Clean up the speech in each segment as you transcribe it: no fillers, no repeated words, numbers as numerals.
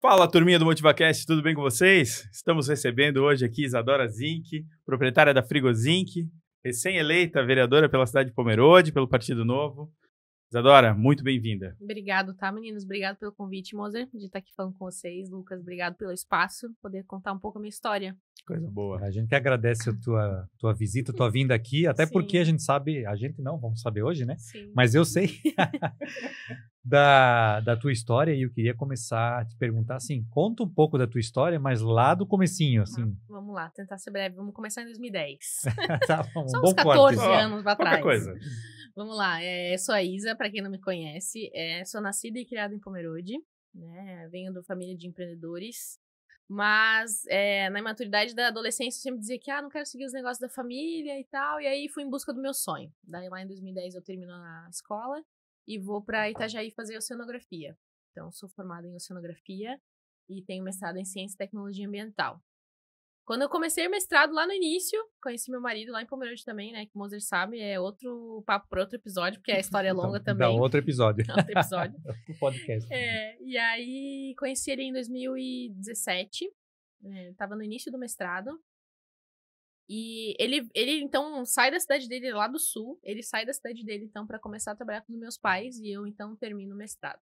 Fala, turminha do MotivaCast, tudo bem com vocês? Estamos recebendo hoje aqui Isadora Zinck, proprietária da Frigozinck, recém-eleita vereadora pela cidade de Pomerode, pelo Partido Novo. Isadora, muito bem-vinda. Obrigado, tá, meninos? Obrigado pelo convite, Moser, de estar aqui falando com vocês. Lucas, obrigado pelo espaço, poder contar um pouco a minha história. Coisa boa. A gente que agradece a tua visita, a tua vinda aqui, até Sim. porque a gente sabe, a gente não, vamos saber hoje, né? Sim. Mas eu sei da tua história e eu queria começar a te perguntar, assim, conta um pouco da tua história, mas lá do comecinho, assim. Vamos lá, tentar ser breve. Vamos começar em 2010. Tá bom, Só bom uns 14 corte. anos pra trás. Qualquer coisa. Vamos lá, eu sou a Isa, pra quem não me conhece. Sou nascida e criada em Pomerode, né? Venho da família de empreendedores. Mas na imaturidade da adolescência eu sempre dizia que não quero seguir os negócios da família e tal. E aí fui em busca do meu sonho. Daí lá em 2010 eu termino a escola e vou para Itajaí fazer oceanografia. Então sou formada em oceanografia e tenho mestrado em ciência e tecnologia ambiental. Quando eu comecei o mestrado lá no início, conheci meu marido lá em Pomerode também, né? Que o Moser sabe, é outro papo para outro episódio, porque a história é longa Então, também. dá outro episódio. Outro episódio. O podcast. E aí conheci ele em 2017. Tava no início do mestrado. E ele então sai da cidade dele, lá do sul. Ele sai da cidade dele, então, para começar a trabalhar com os meus pais. E eu, então, termino o mestrado.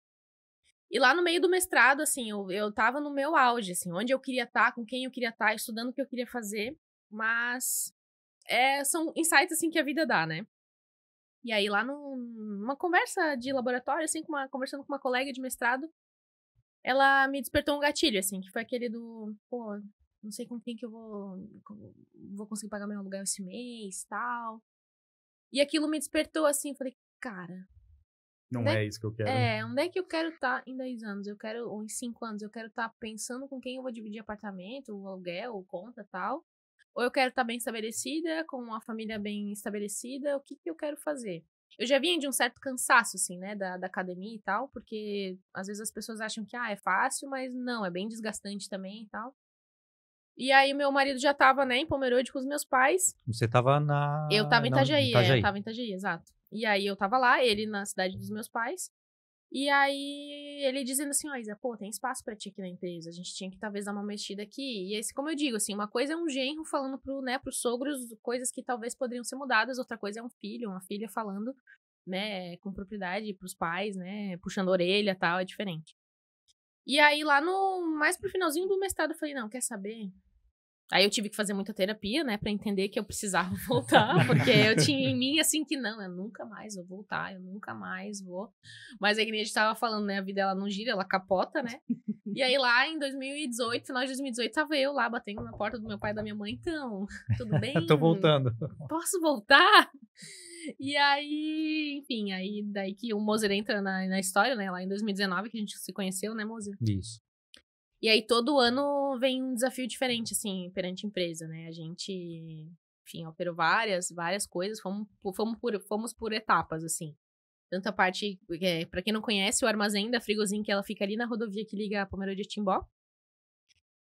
E lá no meio do mestrado, assim, eu tava no meu auge, assim, onde eu queria estar, com quem eu queria estar, estudando o que eu queria fazer. Mas são insights, assim, que a vida dá, né? E aí, lá numa conversa de laboratório, assim, conversando com uma colega de mestrado, ela me despertou um gatilho, assim, que foi aquele do, não sei com quem que eu vou conseguir pagar meu aluguel esse mês, tal. E aquilo me despertou, assim, falei, cara... Não é isso que eu quero. Onde é que eu quero estar em 10 anos? Ou em 5 anos, eu quero estar pensando com quem eu vou dividir apartamento, o aluguel, conta, tal. Ou eu quero estar bem estabelecida, com uma família bem estabelecida, o que eu quero fazer? Eu já vinha de um certo cansaço, assim, né, da academia e tal, porque às vezes as pessoas acham que, é fácil, mas não, é bem desgastante também e tal. E aí, meu marido já tava, né, em Pomerode com os meus pais. Você tava Eu tava em Itajaí, Itajaí. eu tava em Itajaí, exato. E aí, eu tava lá, ele na cidade dos meus pais. E aí, ele dizendo assim, Isa, tem espaço pra ti aqui na empresa, a gente tinha que talvez dar uma mexida aqui. E esse, como eu digo, assim, uma coisa é um genro falando pros sogros coisas que talvez poderiam ser mudadas, outra coisa é um filho, uma filha falando, né, com propriedade pros pais, né, puxando a orelha e tal, é diferente. E aí, lá mais pro finalzinho do mestrado, eu falei, não, quer saber? Aí eu tive que fazer muita terapia, né, pra entender que eu precisava voltar, porque eu tinha em mim, assim, que não, eu nunca mais vou voltar, eu nunca mais vou. Mas é que nem a gente tava falando, né, a vida ela não gira, ela capota, né? E aí lá em 2018, final de 2018, tava eu lá batendo na porta do meu pai e da minha mãe, então, tudo bem? Tô voltando. Posso voltar? E aí, enfim, daí que o Moser entra na história, né, lá em 2019 que a gente se conheceu, né, Moser? Isso. E aí, todo ano vem um desafio diferente, assim, perante a empresa, né? A gente, enfim, operou várias coisas, fomos por etapas, assim. Tanto a parte, pra quem não conhece, o armazém da Frigozinck, ela fica ali na rodovia que liga a Pomerode a Timbó.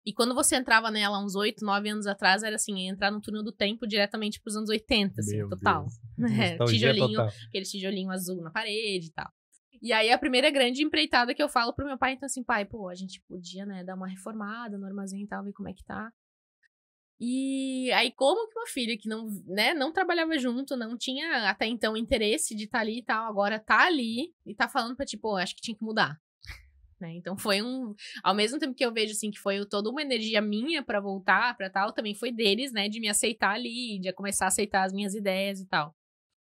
E quando você entrava nela, uns 8, 9 anos atrás, era assim, entrar no túnel do tempo diretamente pros anos 80, assim, Meu total. Nostalgia Tijolinho, total. aquele tijolinho azul na parede e tal. E aí, a primeira grande empreitada que eu falo pro meu pai, então assim, pai, a gente podia, né, dar uma reformada no armazém e tal, ver como é que tá. E aí, como que uma filha que não trabalhava junto, não tinha até então interesse de estar ali e tal, agora tá ali e tá falando pra acho que tinha que mudar. Né? Então foi ao mesmo tempo que eu vejo, assim, que foi toda uma energia minha pra voltar, pra tal, também foi deles, né, de me aceitar ali, de começar a aceitar as minhas ideias e tal.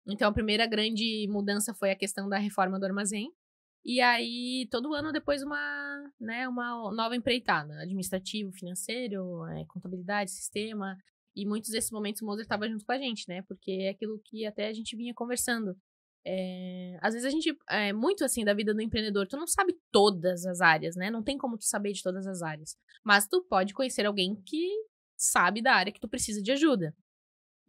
Então, a primeira grande mudança foi a questão da reforma do armazém. E aí, todo ano, depois, uma nova empreitada. Administrativo, financeiro, contabilidade, sistema. E muitos desses momentos o Moser estava junto com a gente, né? Porque é aquilo que até a gente vinha conversando. Às vezes a gente, muito assim, da vida do empreendedor, tu não sabe todas as áreas, né? Não tem como tu saber de todas as áreas. Mas tu pode conhecer alguém que sabe da área que tu precisa de ajuda.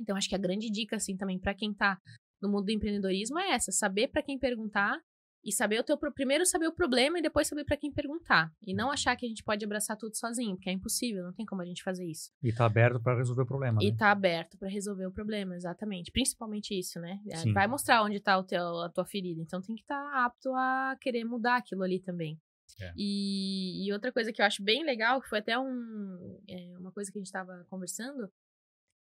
Então, acho que a grande dica, assim, também para quem tá no mundo do empreendedorismo é essa, saber para quem perguntar e saber primeiro saber o problema e depois saber para quem perguntar. E não achar que a gente pode abraçar tudo sozinho, porque é impossível, não tem como a gente fazer isso. E tá aberto para resolver o problema, né? E tá aberto para resolver o problema, exatamente. Principalmente isso, né? Sim. Vai mostrar onde tá a tua ferida, então tem que estar apto a querer mudar aquilo ali também. E outra coisa que eu acho bem legal, que foi até uma coisa que a gente estava conversando,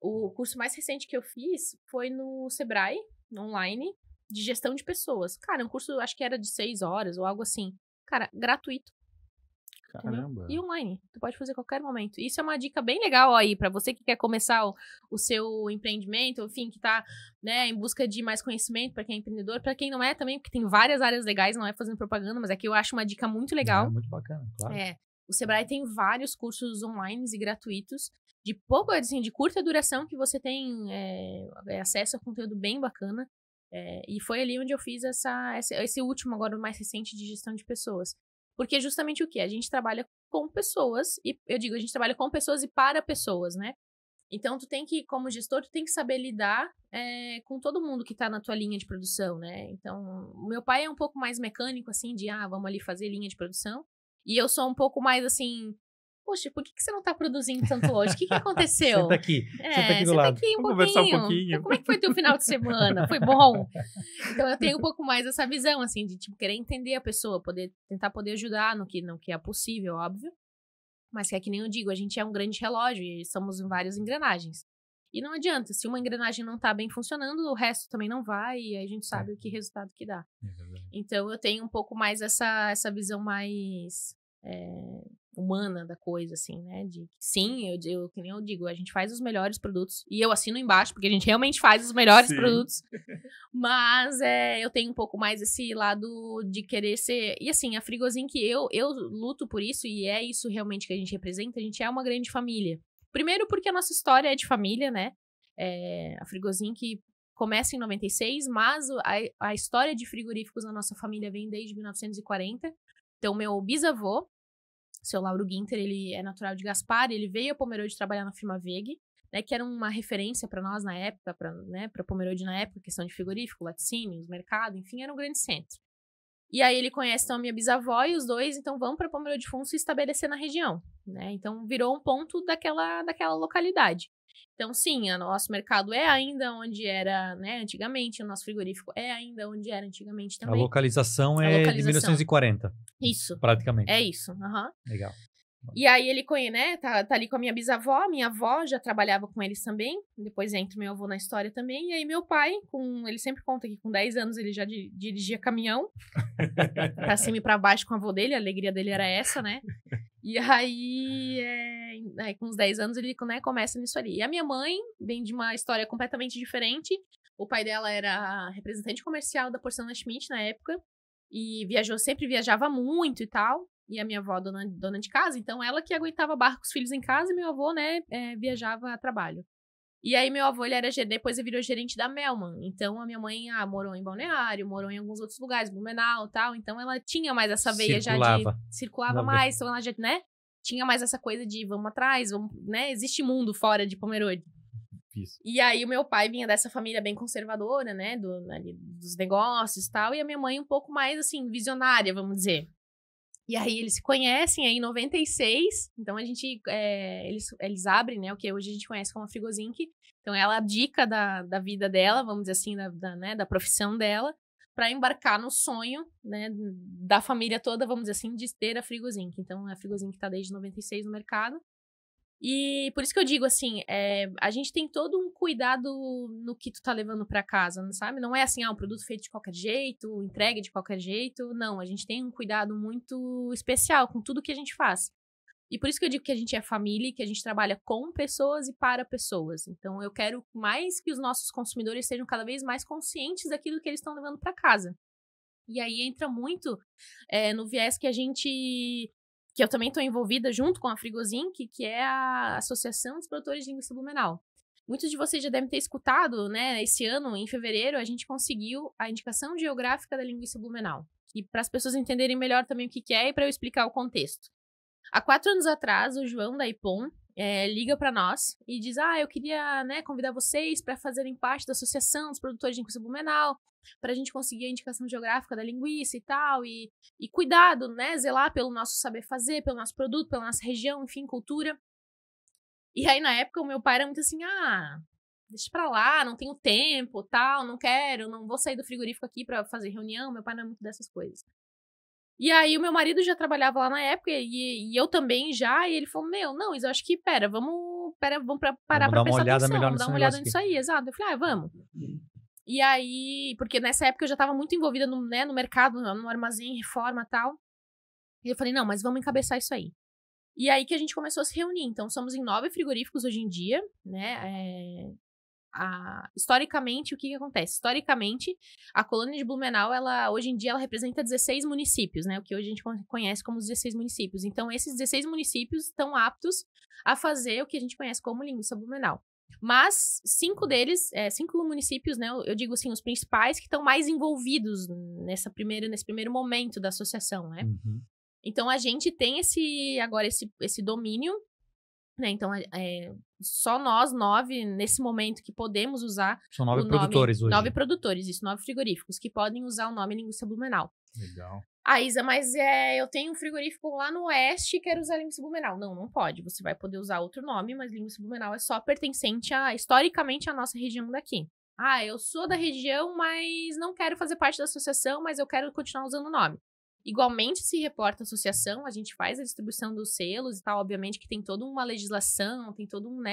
o curso mais recente que eu fiz foi no Sebrae, online, de gestão de pessoas. Cara, um curso, acho que era de 6 horas ou algo assim. Cara, gratuito. Caramba. E online. Tu pode fazer a qualquer momento. Isso é uma dica bem legal aí pra você que quer começar o seu empreendimento, enfim, que tá, né, em busca de mais conhecimento pra quem é empreendedor, pra quem não é também, porque tem várias áreas legais, não é fazendo propaganda, mas aqui eu acho uma dica muito legal. É muito bacana, claro. O Sebrae tem vários cursos online e gratuitos, de pouco, assim, de curta duração, que você tem acesso a conteúdo bem bacana. E foi ali onde eu fiz esse último, agora o mais recente, de gestão de pessoas. Porque justamente o quê? A gente trabalha com pessoas, e eu digo, a gente trabalha com pessoas e para pessoas, né? Então, tu tem que, como gestor, tu tem que saber lidar com todo mundo que tá na tua linha de produção, né? Então, o meu pai é um pouco mais mecânico, assim, de, vamos ali fazer linha de produção. E eu sou um pouco mais, assim, poxa, por que você não tá produzindo tanto hoje? O que aconteceu? Senta aqui do lado. Senta aqui Vamos conversar um pouquinho. Então, como é que foi teu final de semana? Foi bom? Então, eu tenho um pouco mais essa visão, assim, de, tipo, querer entender a pessoa, tentar poder ajudar no que é possível, óbvio. Mas que nem eu digo, a gente é um grande relógio e somos em várias engrenagens. E não adianta, se uma engrenagem não tá bem funcionando, o resto também não vai, e aí a gente sabe o que resultado que dá. Então, eu tenho um pouco mais essa visão mais humana da coisa, assim, né? De sim, que nem eu digo, a gente faz os melhores produtos, e eu assino embaixo, porque a gente realmente faz os melhores produtos, mas eu tenho um pouco mais esse lado de querer ser, e assim, a Frigozink, eu luto por isso, e é isso realmente que a gente representa, a gente é uma grande família. Primeiro porque a nossa história é de família, né? A Frigozink começa em 96, mas a história de frigoríficos na nossa família vem desde 1940. Então, meu bisavô, seu Lauro Guinter, ele é natural de Gaspar, ele veio a Pomerode trabalhar na firma Weg, né, que era uma referência para nós na época, para Pomerode na época, questão de frigorífico, laticínios, mercado, enfim, era um grande centro. E aí ele conhece então a minha bisavó e os dois, então, vão para Pomerode Fundo se estabelecer na região, né? Então, virou um ponto daquela localidade. Então, sim, o nosso mercado é ainda onde era, né, antigamente, o nosso frigorífico é ainda onde era antigamente também. A localização de 1940. Isso. Praticamente. É isso, Legal. E aí ele né, tá ali com a minha bisavó, minha avó já trabalhava com eles também, depois entra meu avô na história também, e aí meu pai, ele sempre conta que com 10 anos ele já dirigia caminhão, pra cima e pra baixo com o avô dele, a alegria dele era essa, né? E aí, com uns 10 anos, ele, né, começa nisso ali. E a minha mãe vem de uma história completamente diferente. O pai dela era representante comercial da Porcelana Schmidt na época. E sempre viajava muito e tal. E a minha avó, dona de casa, então ela que aguentava barra com os filhos em casa. E meu avô, né, viajava a trabalho. E aí meu avô, depois ele virou gerente da Melman. Então a minha mãe morou em Balneário, morou em alguns outros lugares, Blumenau e tal. Então ela tinha mais essa veia circulava mais. Então ela já, né, tinha mais essa coisa de vamos atrás, né, existe mundo fora de Pomerode. Isso. E aí o meu pai vinha dessa família bem conservadora, né, dos negócios e tal. E a minha mãe um pouco mais, assim, visionária, vamos dizer. E aí eles se conhecem aí em 96, então a gente, eles abrem, né, o que hoje a gente conhece como a Frigozink. Então ela abdica da vida dela, vamos dizer assim, da profissão dela, para embarcar no sonho, né, da família toda, vamos dizer assim, de ter a Frigozink. Então a Frigozink tá desde 96 no mercado. E por isso que eu digo assim, a gente tem todo um cuidado no que tu tá levando pra casa, sabe? Não é assim, um produto feito de qualquer jeito, entregue de qualquer jeito. Não, a gente tem um cuidado muito especial com tudo que a gente faz. E por isso que eu digo que a gente é família, que a gente trabalha com pessoas e para pessoas. Então eu quero mais que os nossos consumidores sejam cada vez mais conscientes daquilo que eles estão levando pra casa. E aí entra muito no viés que eu também estou envolvida junto com a Frigozink, que é a Associação dos Produtores de Linguiça Blumenau. Muitos de vocês já devem ter escutado, né? Esse ano, em fevereiro, a gente conseguiu a indicação geográfica da linguiça Blumenau. E para as pessoas entenderem melhor também o que é e para eu explicar o contexto. Há 4 anos atrás, o João da Ipom liga para nós e diz, eu queria, né, convidar vocês para fazerem parte da Associação dos Produtores de Linguiça Blumenau, para a gente conseguir a indicação geográfica da linguiça e tal, e cuidado, né, zelar pelo nosso saber fazer, pelo nosso produto, pela nossa região, enfim, cultura. E aí, na época, o meu pai era muito assim, deixa pra lá, não tenho tempo, tal, não quero, não vou sair do frigorífico aqui para fazer reunião, meu pai não é muito dessas coisas. E aí o meu marido já trabalhava lá na época e eu também já, e ele falou, não, Isa, eu acho que, vamos parar pra prestar atenção, vamos dar uma olhada nisso aí, exato. Eu falei, vamos. E aí, porque nessa época eu já tava muito envolvida no mercado, no armazém, reforma e tal. E eu falei, não, mas vamos encabeçar isso aí. E aí que a gente começou a se reunir. Então, somos em 9 frigoríficos hoje em dia, né? Historicamente, o que acontece? Historicamente, a colônia de Blumenau, hoje em dia, ela representa 16 municípios, né? O que hoje a gente conhece como os 16 municípios. Então, esses 16 municípios estão aptos a fazer o que a gente conhece como linguiça Blumenau. Mas 5 deles, 5 municípios, né? Eu digo assim, os principais que estão mais envolvidos nesse primeiro momento da associação, né? Uhum. Então, a gente tem esse domínio, né? Então, só nós 9, nesse momento, que podemos usar. São 9 produtores hoje. 9 produtores, isso, 9 frigoríficos, que podem usar o nome linguiça Blumenau. Legal. Isa, mas eu tenho um frigorífico lá no oeste e quero usar linguiça Blumenau. Não pode. Você vai poder usar outro nome, mas linguiça Blumenau é só pertencente historicamente à nossa região daqui. Eu sou da região, mas não quero fazer parte da associação, mas eu quero continuar usando o nome. Igualmente, se reporta a associação, a gente faz a distribuição dos selos e tal, obviamente que tem toda uma legislação, tem todo um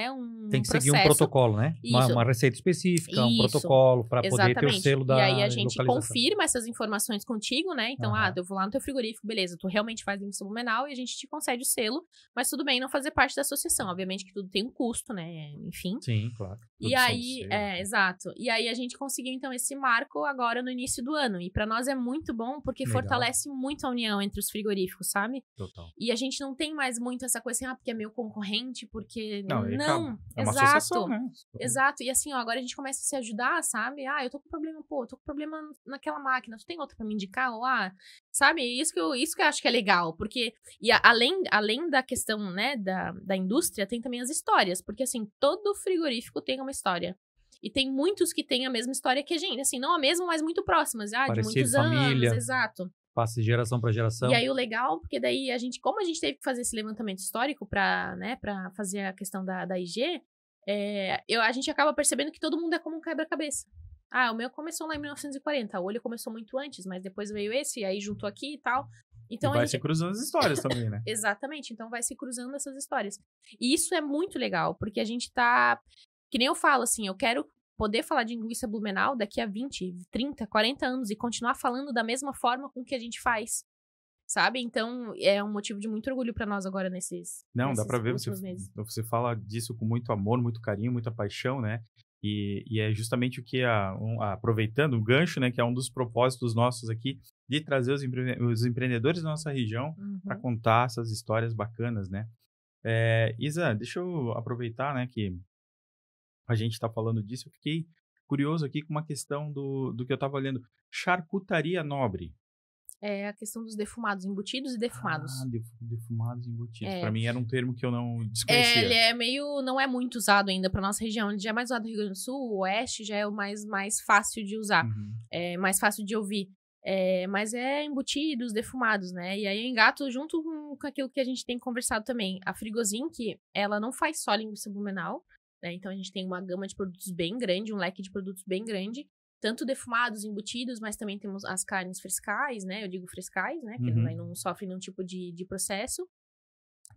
tem que processo. seguir um protocolo, né? Uma receita específica, um protocolo para poder ter o selo da localização. E aí a gente confirma essas informações contigo, né? Então, eu vou lá no teu frigorífico, beleza, tu realmente faz linguiça Blumenau e a gente te concede o selo, mas tudo bem não fazer parte da associação, obviamente que tudo tem um custo, né? Enfim. Sim, claro. E aí, exato. E aí a gente conseguiu, então, esse marco agora no início do ano. E para nós é muito bom, porque fortalece muito a união entre os frigoríficos, sabe? Total. E a gente não tem mais muito essa coisa assim, porque é meu concorrente, porque... Não, é uma exato. associação, né? Exato. E assim, agora a gente começa a se ajudar, sabe? Eu tô com problema, tô com problema naquela máquina, tu tem outra pra me indicar? Ou, sabe? Isso que eu acho que é legal, porque... E além da questão, né, da indústria, tem também as histórias, porque assim, todo frigorífico tem uma história. E tem muitos que têm a mesma história que a gente, assim, não a mesma, mas muito próximas, de muitos família, anos, exato. Passa de geração para geração. E aí o legal, porque daí como a gente teve que fazer esse levantamento histórico pra fazer a questão da IG, a gente acaba percebendo que todo mundo é como um quebra-cabeça. O meu começou lá em 1940, o olho começou muito antes, mas depois veio esse, aí juntou aqui e tal. Então, e vai se cruzando as histórias também, né? Exatamente, então vai se cruzando essas histórias. E isso é muito legal, porque a gente tá... Que nem eu falo, assim, eu quero poder falar de linguiça Blumenau daqui a 20, 30, 40 anos e continuar falando da mesma forma com que a gente faz, sabe? Então, é um motivo de muito orgulho pra nós agora nesses dá pra ver, meses. Você fala disso com muito amor, muito carinho, muita paixão, né? E é justamente o que, aproveitando o gancho, né, que é um dos propósitos nossos aqui, de trazer os empreendedores da nossa região para contar essas histórias bacanas, né? Isa, deixa eu aproveitar, né, que a gente está falando disso, eu fiquei curioso aqui com uma questão do que eu estava olhando. Charcutaria nobre. É a questão dos defumados, embutidos e defumados. Defumados e embutidos. Para mim era um termo que eu não desconhecia. Ele não é muito usado ainda para nossa região. Ele já é mais usado no Rio Grande do Sul, o Oeste já é o mais fácil de usar. É mais fácil de ouvir. Mas é embutidos, defumados, né? E aí eu engato junto com aquilo que a gente tem conversado também. A Frigozinc, ela não faz só linguiça Blumenau, né? Então a gente tem uma gama de produtos bem grande, um leque de produtos bem grande, tanto defumados, embutidos, mas também temos as carnes frescais, né? Eu digo frescais, né? Que não sofrem nenhum tipo de processo,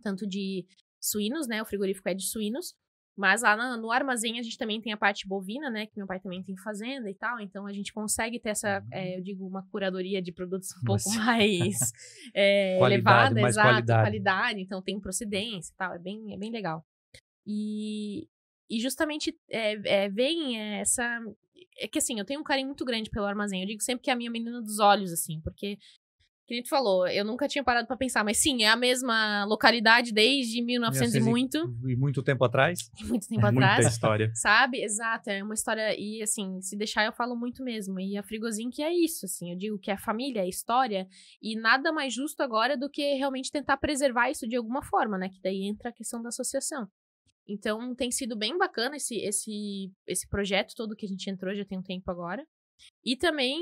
tanto de suínos, né? O frigorífico é de suínos, mas lá no armazém a gente também tem a parte bovina, né? Que meu pai também tem fazenda e tal, então a gente consegue ter essa, eu digo, uma curadoria de produtos um pouco mais elevada, mais qualidade, então tem procedência e tal, é bem legal. E justamente vem essa... É que assim, eu tenho um carinho muito grande pelo armazém. Eu digo sempre que é a minha menina dos olhos, assim, porque, que nem tu falou, eu nunca tinha parado pra pensar, mas sim, é a mesma localidade desde 1900 e muito. E muito tempo atrás. Muito tempo atrás. Muita história. Sabe? Exato, é uma história, e assim, se deixar eu falo muito mesmo. E a Frigozinc é isso, assim, eu digo que é família, é história, e nada mais justo agora do que realmente tentar preservar isso de alguma forma, né? Que daí entra a questão da associação. Então, tem sido bem bacana esse projeto todo que a gente entrou, já tem um tempo agora. E também,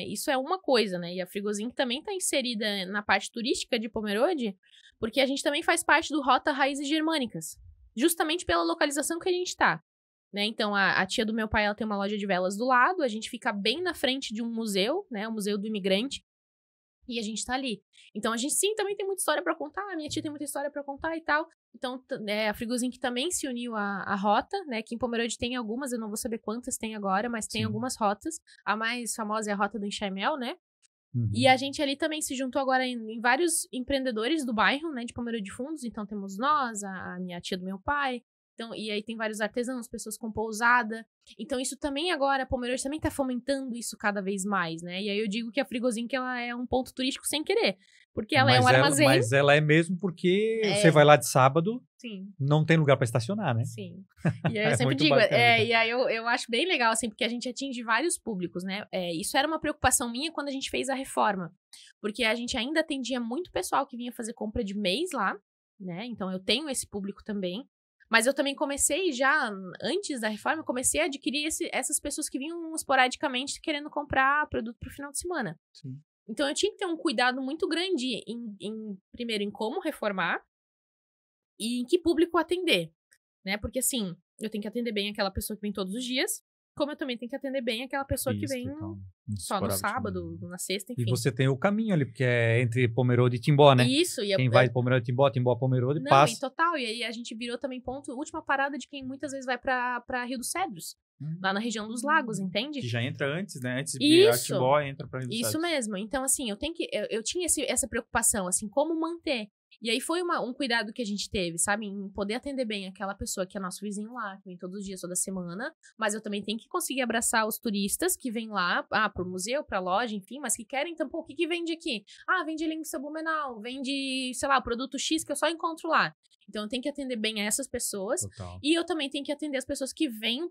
isso é uma coisa, né? E a Frigozinc também está inserida na parte turística de Pomerode, porque a gente também faz parte do Rota Raízes Germânicas, justamente pela localização que a gente está. Né? Então, a tia do meu pai, ela tem uma loja de velas do lado, a gente fica bem na frente de um museu, né? O Museu do Imigrante. E a gente tá ali. Então, a gente, sim, também tem muita história pra contar. A minha tia tem muita história pra contar e tal. Então, a Frigozinho que também se uniu à rota, né? Aqui em Pomerode tem algumas, eu não vou saber quantas tem agora, mas tem algumas rotas. A mais famosa é a rota do Enxaimel, né? E a gente ali também se juntou agora em vários empreendedores do bairro, né? De Pomerode Fundos. Então, temos nós, a minha tia do meu pai. Então, e aí tem vários artesãos, pessoas com pousada. Então, isso também agora, a Pomerode também tá fomentando isso cada vez mais, né? E aí eu digo que a Frigozinho que ela é um ponto turístico sem querer. Porque ela é um armazém. Mas ela é mesmo porque você vai lá de sábado, sim, não tem lugar para estacionar, né? Sim. E aí eu sempre digo, e aí eu acho bem legal, assim, porque a gente atinge vários públicos, né? Isso era uma preocupação minha quando a gente fez a reforma. Porque a gente ainda atendia muito pessoal que vinha fazer compra de mês lá, né? Então eu tenho esse público também. Mas eu também comecei já, antes da reforma, eu comecei a adquirir essas pessoas que vinham esporadicamente querendo comprar produto pro final de semana. Sim. Então eu tinha que ter um cuidado muito grande primeiro, em como reformar e em que público atender, né? Porque assim, eu tenho que atender bem aquela pessoa que vem todos os dias, como eu também tenho que atender bem aquela pessoa que vem só no sábado, na sexta, enfim. E você tem o caminho ali, porque é entre Pomerode e Timbó, né? Isso. Quem vai de Pomerode a Timbó, Timbó a Pomerode, não, passa. Não, total. E aí a gente virou também última parada de quem muitas vezes vai pra Rio dos Cedros. Lá na região dos lagos, entende? Que já entra antes, né? Antes de a Timbó entra pra Rio dos Cedros. Isso mesmo. Então, assim, eu tinha essa preocupação, assim, como manter. E aí foi um cuidado que a gente teve, sabe? Em poder atender bem aquela pessoa que é nosso vizinho lá, que vem todos os dias, toda semana. Mas eu também tenho que conseguir abraçar os turistas que vêm lá, pro museu, pra loja, enfim, mas que querem, então, pô, o que vende aqui? Vende linguiça Blumenau, vende, sei lá, produto X que eu só encontro lá. Então, eu tenho que atender bem a essas pessoas. Total. E eu também tenho que atender as pessoas que vêm,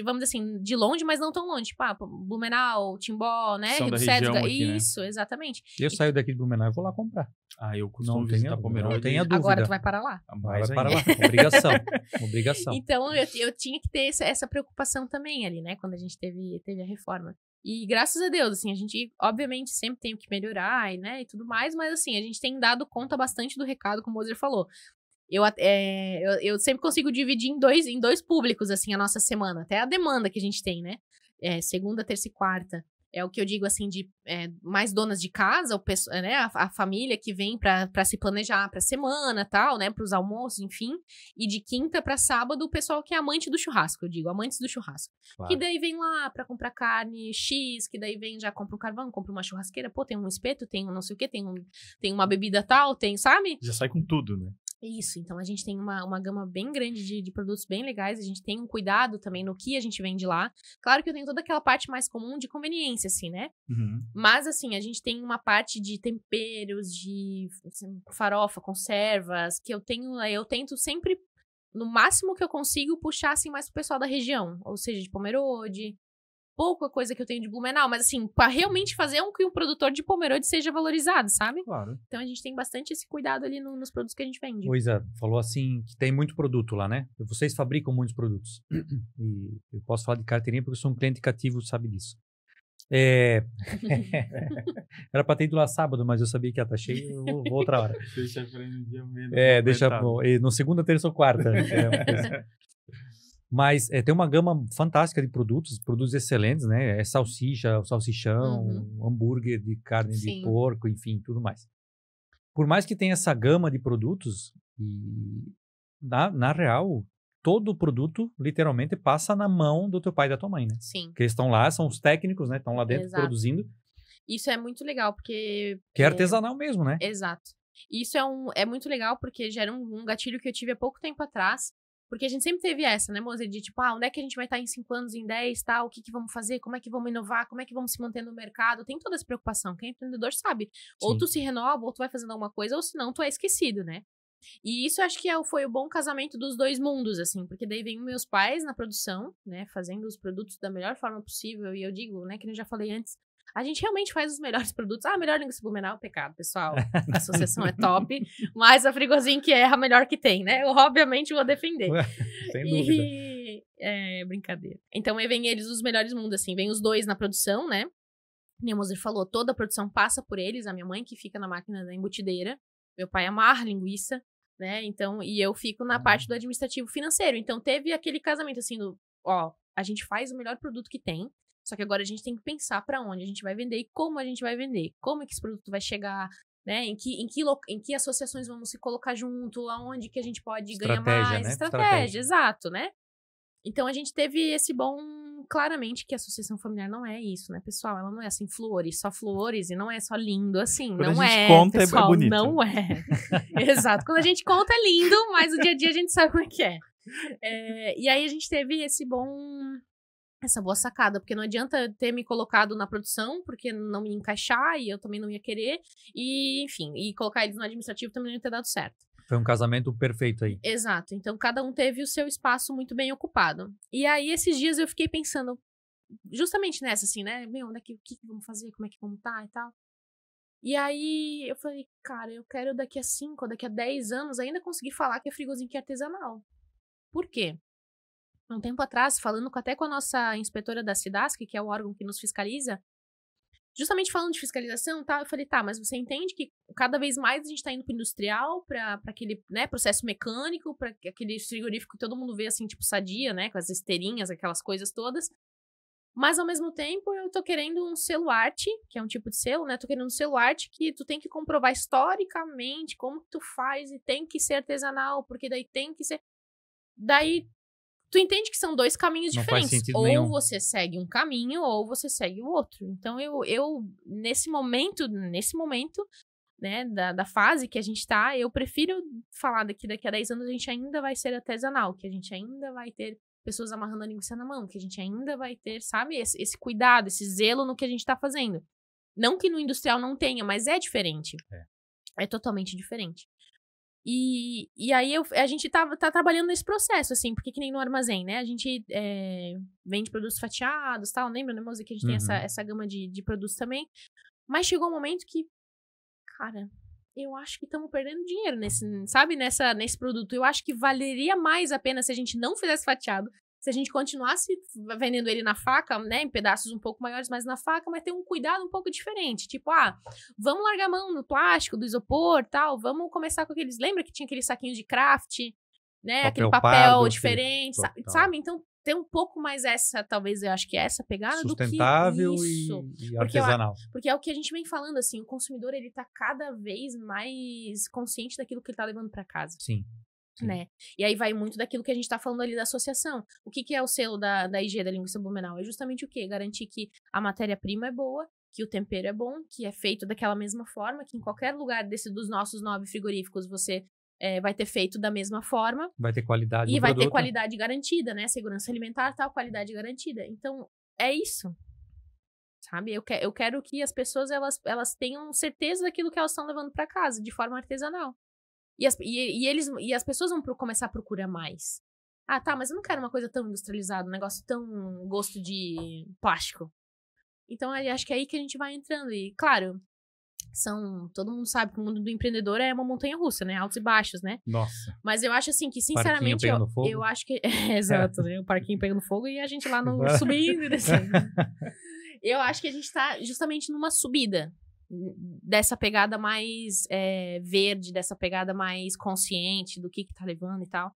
vamos dizer assim, de longe, mas não tão longe. Tipo, Blumenau, Timbó, né? São Rio da dos região Cedros. aqui, né? Isso, exatamente. Eu saio daqui de Blumenau e vou lá comprar. Eu costumo Não visitar Pomerode. Não tenha dúvida. Agora tu vai para lá. Vai para lá. Obrigação. Obrigação. Então, eu tinha que ter essa preocupação também ali, né? Quando a gente teve a reforma. E graças a Deus, assim, a gente, obviamente, sempre tem que melhorar, né? E tudo mais, mas, assim, a gente tem dado conta bastante do recado, como o Moser falou. Eu sempre consigo dividir em dois públicos, assim, a nossa semana. Até a demanda que a gente tem, né? Segunda, terça e quarta. É o que eu digo, assim, de mais donas de casa, né? A família que vem pra se planejar pra semana, tal, né? Pros almoços, enfim. E de quinta pra sábado, o pessoal que é amante do churrasco, eu digo, amantes do churrasco. Claro. Que daí vem lá pra comprar carne X, que daí vem, já compra um carvão, compra uma churrasqueira, pô, tem um espeto, tem um não sei o quê, tem uma bebida tal, sabe? Já sai com tudo, né? Isso, então a gente tem uma gama bem grande de produtos bem legais, a gente tem um cuidado também no que a gente vende lá. Claro que eu tenho toda aquela parte mais comum de conveniência, assim, né? Mas, assim, a gente tem uma parte de temperos, de farofa, conservas, que eu tento sempre, no máximo que eu consigo, puxar, assim, mais pro pessoal da região, ou seja, de Pomerode. Pouca coisa que eu tenho de Blumenau, mas assim, pra realmente fazer que um produtor de Pomerode seja valorizado, sabe? Claro. Então a gente tem bastante esse cuidado ali nos produtos que a gente vende. Luísa, falou assim que tem muito produto lá, né? Vocês fabricam muitos produtos. E eu posso falar de carteirinha porque eu sou um cliente cativo, sabe disso. Era pra ter ido lá sábado, mas eu sabia que ia estar cheio, eu vou outra hora. Deixa pra um dia menos. Deixa no segunda, terça ou quarta. Mas tem uma gama fantástica de produtos excelentes, né? É salsicha, salsichão, hambúrguer de carne de porco, enfim, tudo mais. Por mais que tenha essa gama de produtos, na real, todo produto, literalmente, passa na mão do teu pai e da tua mãe, né? Sim. Porque eles estão lá, são os técnicos, né? Estão lá dentro produzindo. Isso é muito legal, porque... Que é artesanal mesmo, né? Exato. Isso é muito legal, porque gera um gatilho que eu tive há pouco tempo atrás. Porque a gente sempre teve essa, né, moça? De tipo, onde é que a gente vai estar em 5 anos, em 10, tal? O que vamos fazer? Como é que vamos inovar? Como é que vamos se manter no mercado? Tem toda essa preocupação. Quem é empreendedor sabe. Sim. Ou tu se renova, ou tu vai fazendo alguma coisa, ou senão tu é esquecido, né? E isso eu acho que foi o bom casamento dos dois mundos, assim. Porque daí vem meus pais na produção, né? Fazendo os produtos da melhor forma possível. E eu digo, né, que eu já falei antes, a gente realmente faz os melhores produtos. A melhor linguiça Blumenau, pecado, pessoal. A associação é top. Mas a Frigozinho que é a melhor que tem, né? Eu, obviamente, vou defender. Sem dúvida. Brincadeira. Então, aí vem eles os melhores mundos, assim. Vem os dois na produção, né? Minha Moser falou, toda a produção passa por eles. A minha mãe que fica na máquina da embutideira. Meu pai amarra linguiça, né? Então, e eu fico na parte do administrativo financeiro. Então, teve aquele casamento, assim, a gente faz o melhor produto que tem. Só que agora a gente tem que pensar para onde a gente vai vender e como a gente vai vender. Como é que esse produto vai chegar, né? Em que associações vamos se colocar junto, aonde que a gente pode ganhar mais. Né? Estratégia, exato, né? Então a gente teve esse bom... Claramente que a associação familiar não é isso, né, pessoal? Ela não é assim, só flores, e não é só lindo, assim. Quando não a gente é, conta, pessoal, é bonito. não é. Exato. Quando a gente conta é lindo, mas o dia a dia a gente sabe como é que é. E aí a gente teve essa boa sacada, porque não adianta ter me colocado na produção, porque não ia encaixar e eu também não ia querer, e enfim, e colocar eles no administrativo também não ia ter dado certo. Foi um casamento perfeito aí. Exato, então cada um teve o seu espaço muito bem ocupado. E aí esses dias eu fiquei pensando, justamente nessa assim, né, o que vamos fazer, como é que vamos tá e tal. E aí eu falei, cara, eu quero daqui a 5 ou daqui a 10 anos ainda conseguir falar que a Frigozinc é artesanal. Por quê? Um tempo atrás, falando até com a nossa inspetora da SIDASC, que é o órgão que nos fiscaliza, justamente falando de fiscalização, tá, eu falei, tá, mas você entende que cada vez mais a gente tá indo pro industrial, pra aquele, né, processo mecânico, pra aquele frigorífico que todo mundo vê, assim, tipo Sadia, né, com as esteirinhas, aquelas coisas todas. Mas, ao mesmo tempo, eu tô querendo um selo arte, que é um tipo de selo, né, tô querendo um selo arte que tu tem que comprovar historicamente como que tu faz e tem que ser artesanal, porque daí tem que ser... Daí... Tu entende que são dois caminhos diferentes. Não faz sentido ou nenhum. você segue um caminho, ou você segue o outro. Então, eu nesse momento, né, da fase que a gente tá, eu prefiro falar daqui a 10 anos a gente ainda vai ser artesanal, que a gente ainda vai ter pessoas amarrando a linguiça na mão, que a gente ainda vai ter, sabe, esse cuidado, esse zelo no que a gente tá fazendo. Não que no industrial não tenha, mas é diferente. É totalmente diferente. E aí a gente tá trabalhando nesse processo, assim, porque que nem no armazém, né? A gente vende produtos fatiados e tal, lembra, né, Mozi, que a gente tem essa gama de produtos também. Mas chegou um momento que, cara, eu acho que estamos perdendo dinheiro nesse produto. Eu acho que valeria mais a pena se a gente não fizesse fatiado, se a gente continuasse vendendo ele na faca, né, em pedaços um pouco maiores, mas na faca, mas ter um cuidado um pouco diferente. Tipo, vamos largar a mão no plástico, do isopor, tal, vamos começar com aqueles... Lembra que tinha aqueles saquinhos de craft, né, aquele papel diferente, sabe? Então, ter um pouco mais essa, talvez, eu acho que essa pegada sustentável do que isso. E artesanal. Porque é o que a gente vem falando, assim, o consumidor, ele tá cada vez mais consciente daquilo que ele tá levando para casa. Sim. Né? E aí vai muito daquilo que a gente tá falando ali da associação. O que é o selo da IG, da linguiça Blumenau? É justamente o quê? Garantir que a matéria-prima é boa, que o tempero é bom, que é feito daquela mesma forma, que em qualquer lugar dos nossos 9 frigoríficos você vai ter feito da mesma forma. Vai ter qualidade e do vai produto. ter qualidade garantida, né? Segurança alimentar, tal, qualidade garantida. Então, é isso. Sabe? Eu quero que as pessoas, elas tenham certeza daquilo que elas estão levando para casa, de forma artesanal. E as pessoas vão começar a procurar mais. Ah, tá, mas eu não quero uma coisa tão industrializada, um negócio tão gosto de plástico. Então, eu acho que é aí que a gente vai entrando. E, claro, todo mundo sabe que o mundo do empreendedor é uma montanha-russa, né? Altos e baixos, né? Nossa. Mas eu acho assim que, sinceramente, eu acho que... exato, né? O parquinho pegando fogo e a gente lá subindo e descendo. Eu acho que a gente tá justamente numa subida dessa pegada mais verde, dessa pegada mais consciente do que tá levando e tal.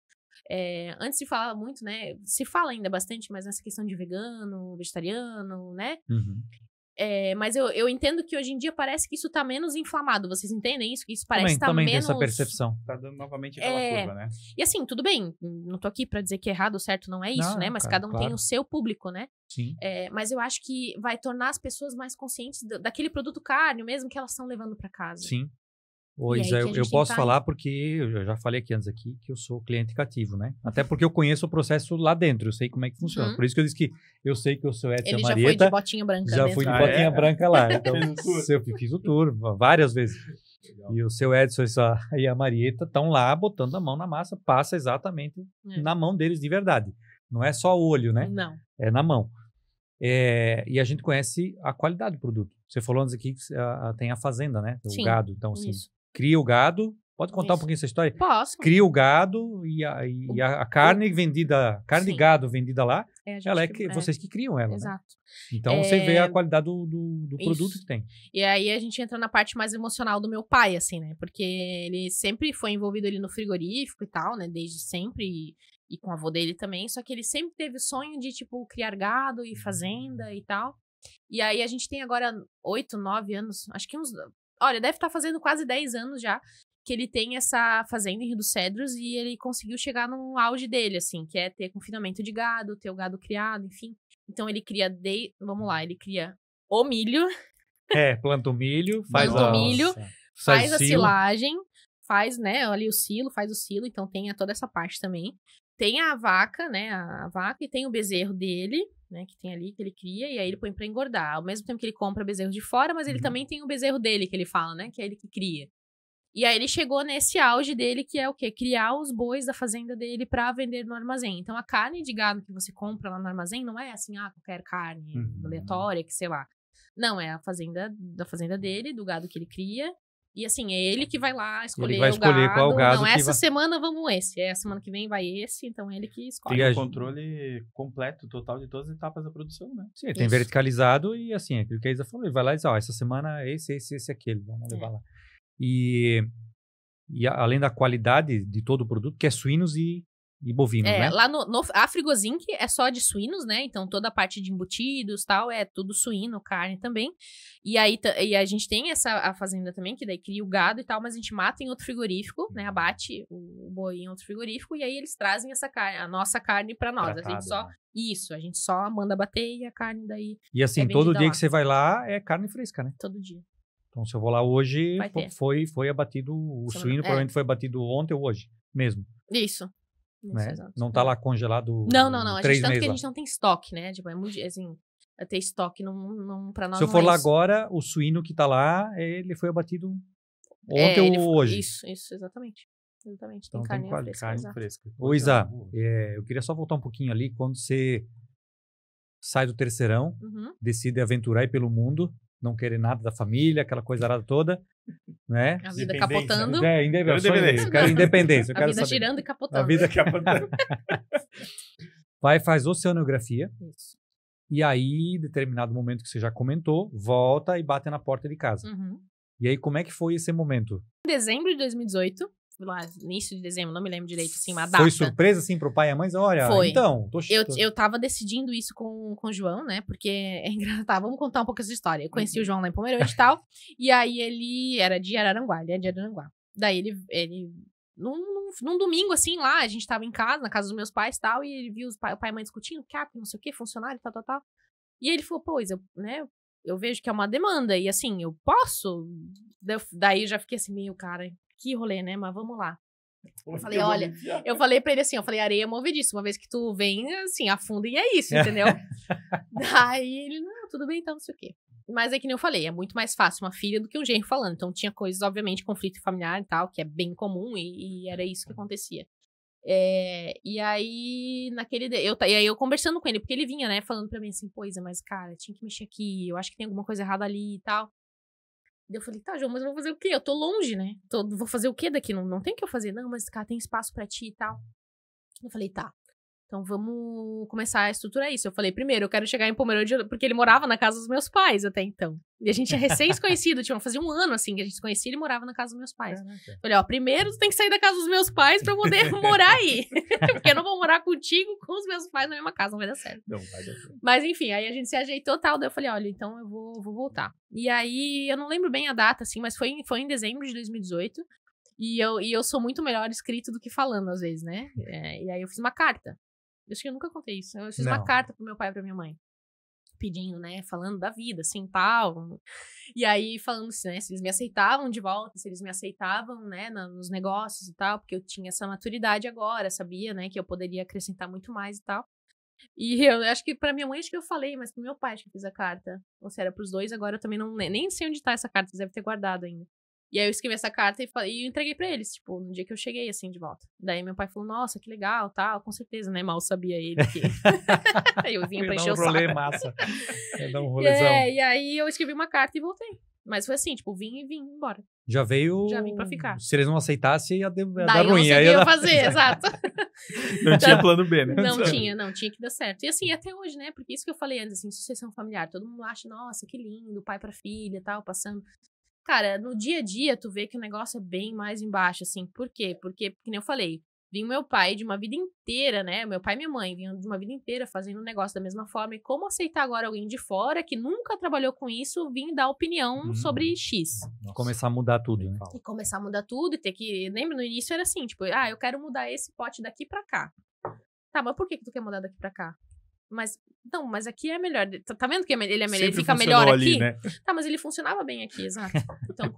Antes se falava muito, né? Se fala ainda bastante, mas nessa questão de vegano, vegetariano, né? Mas eu entendo que hoje em dia parece que isso tá menos inflamado. Vocês entendem isso? Que isso parece estar também menos... tem essa percepção. Tá dando novamente aquela curva, né? E assim, tudo bem. Não tô aqui pra dizer que errado ou certo não é isso, Não, né? Mas cara, cada um claro. tem o seu público, né? Sim. Mas eu acho que vai tornar as pessoas mais conscientes daquele produto carne mesmo que elas estão levando pra casa. Sim. Hoje eu posso falar porque eu já falei aqui antes que eu sou cliente cativo, né? Até porque eu conheço o processo lá dentro, eu sei como é que funciona. Por isso que eu disse que eu sei que o seu Edson Ele Marieta... já foi de botinha branca. Já fui de botinha branca lá. Então, eu fiz o tour várias vezes. Legal. E o seu Edson e a Marieta estão lá botando a mão na massa, passa exatamente na mão deles de verdade. Não é só o olho, né? Não. É na mão. E a gente conhece a qualidade do produto. Você falou antes aqui que tem a fazenda, né? O gado. Então, assim, cria o gado, Pode contar um pouquinho essa história? Posso. Cria o gado e a carne vendida, carne de gado vendida lá, vocês que criam ela. Exato. Né? Então você vê a qualidade do produto que tem. E aí a gente entra na parte mais emocional do meu pai, assim, né? Porque ele sempre foi envolvido ali no frigorífico e tal, né? Desde sempre. E com o avô dele também. Só que ele sempre teve o sonho de, tipo, criar gado e fazenda e tal. E aí a gente tem agora 8, 9 anos. Acho que uns... Olha, deve estar fazendo quase 10 anos já. Que ele tem essa fazenda em Rio dos Cedros e ele conseguiu chegar no auge dele, assim, que é ter confinamento de gado, ter o gado criado, enfim. Então ele cria, vamos lá, ele cria o milho. Planta o milho, faz a silagem, faz, né, ali faz o silo, então tem toda essa parte também. Tem a vaca, né, a vaca e tem o bezerro dele, né, que tem ali, que ele cria, e aí ele põe pra engordar. Ao mesmo tempo que ele compra bezerro de fora, mas ele também tem o bezerro dele, que ele fala, né, que é ele que cria. E aí ele chegou nesse auge dele, que é o quê? Criar os bois da fazenda dele pra vender no armazém. Então, a carne de gado que você compra lá no armazém não é assim, qualquer carne aleatória, que sei lá. Não, é da fazenda dele, do gado que ele cria. E assim, é ele que vai lá escolher o gado. Qual gado não, essa semana vamos esse. A semana que vem vai esse, então é ele que escolhe. Tem o controle completo, total de todas as etapas da produção, né? Sim, tem verticalizado e assim, aquilo que a Isa falou, ele vai lá e diz, essa semana esse, aquele, vamos levar lá. E além da qualidade de todo o produto, que é suínos e bovinos, né? Lá a Frigozinc é só de suínos, né? Então, toda a parte de embutidos e tal, é tudo suíno, carne também. E aí a gente tem a fazenda também, que daí cria o gado e tal, mas a gente mata em outro frigorífico, né? Abate o boi em outro frigorífico, e aí eles trazem essa carne, a nossa carne pra nós. A gente só manda bater e a carne daí E assim, todo dia que você vai lá, é carne fresca, né? Todo dia. Então, se eu vou lá hoje, foi abatido, o suíno provavelmente foi abatido ontem ou hoje mesmo. Isso. Né? Não tá lá congelado. Não. A gente, tanto que a gente não tem estoque, né? Tipo, é muito, assim, ter estoque não, pra nós. Se eu for lá agora, o suíno que tá lá, ele foi abatido ontem ou hoje. Isso, exatamente. Então, tem carne fresca. Ô, Isa, eu queria só voltar um pouquinho ali, quando você sai do terceirão, decide aventurar aí pelo mundo, não querer nada da família, aquela coisa arada toda, né? A vida capotando. Eu quero independência. A vida girando e capotando. A vida capotando. Faz oceanografia. Isso. E aí, em determinado momento que você já comentou, volta e bate na porta de casa. E aí, como é que foi esse momento? Em dezembro de 2018, lá, início de dezembro, não me lembro direito, assim, uma data. Foi surpresa, assim, pro pai e a mãe? Olha, então... Eu tava decidindo isso com o João, né, porque é engraçado, vamos contar um pouco essa história. Eu conheci o João lá em Pomerode e tal, e aí ele era de Araranguá, ele é de Araranguá. Daí ele num domingo, assim, lá, a gente tava em casa, na casa dos meus pais e tal, e ele viu o pai e a mãe discutindo, não sei o que, funcionário, tal. E ele falou, eu vejo que é uma demanda, e assim, eu posso? Daí eu já fiquei assim, meio, cara... Que rolê, né? Mas vamos lá. Eu falei pra ele assim, areia movedíssima. Uma vez que tu vem, assim, afunda e é isso, entendeu? Daí ele, não, tudo bem então, não sei o quê. Mas é que nem eu falei, é muito mais fácil uma filha do que um genro falando. Então tinha coisas, obviamente, conflito familiar e tal, que é bem comum e era isso que acontecia. E aí, e aí eu conversando com ele, porque ele vinha, né, falando pra mim assim, mas cara, tinha que mexer aqui, eu acho que tem alguma coisa errada ali e tal. Eu falei, tá, João, mas eu vou fazer o quê? Eu tô longe, né? Vou fazer o quê daqui? Não tem o que eu fazer. Não, mas, cara, tem espaço pra ti e tal. Eu falei, tá. Então vamos começar a estruturar isso. Eu falei, primeiro, eu quero chegar em Pomerode, porque ele morava na casa dos meus pais até então. E a gente é recém-conhecido, fazia um ano, assim, que a gente se conhecia e ele morava na casa dos meus pais. Eu falei, primeiro tu tem que sair da casa dos meus pais pra eu poder morar aí. Porque eu não vou morar contigo com os meus pais na mesma casa, não vai dar certo. Não vai dar certo. Mas enfim, aí a gente se ajeitou tal, daí eu falei, olha, então eu vou voltar. E aí, eu não lembro bem a data, assim, mas foi em dezembro de 2018. E eu sou muito melhor escrito do que falando, às vezes, né? E aí eu fiz uma carta. Acho que eu nunca contei isso. Eu fiz uma carta pro meu pai e pra minha mãe. Pedindo, né? Falando da vida, assim, tal. E aí, falando assim, né? Se eles me aceitavam de volta, se eles me aceitavam, né? Nos negócios e tal. Porque eu tinha essa maturidade agora, sabia, né? Que eu poderia acrescentar muito mais e tal. E eu acho que pra minha mãe, acho que eu falei. Mas pro meu pai, acho que eu fiz a carta. Ou se era pros dois, agora eu também nem sei onde tá essa carta. Vocês devem ter guardado ainda. E aí eu escrevi essa carta e eu entreguei pra eles, tipo, no dia que eu cheguei, assim, de volta. Daí meu pai falou, nossa, que legal, tal, com certeza, né? Mal sabia ele que... Aí eu vinha pra encher o saco. Massa. Dar um rolezão. E aí eu escrevi uma carta e voltei. Mas foi assim, tipo, vim embora. Já vim pra ficar. Se eles não aceitassem, ia dar Daí ruim. eu não sabia fazer, exato. Não tinha plano B, né? Não tinha que dar certo. E assim, até hoje, né? Porque isso que eu falei antes, assim, sucessão familiar. Todo mundo acha, nossa, que lindo, pai pra filha e tal, passando. Cara, no dia a dia, tu vê que o negócio é bem mais embaixo, assim. Por quê? Porque, como eu falei, vinha meu pai de uma vida inteira, né? Meu pai e minha mãe vinham de uma vida inteira fazendo um negócio da mesma forma. E como aceitar agora alguém de fora que nunca trabalhou com isso, vir dar opinião sobre X. Nossa. Começar a mudar tudo, né? E começar a mudar tudo e ter que... Lembra, no início era assim, tipo, eu quero mudar esse pote daqui pra cá. Tá, mas por que tu quer mudar daqui pra cá? Mas aqui é melhor. Tá vendo que ele fica melhor ali, aqui? né? Tá, mas ele funcionava bem aqui, exato. Então,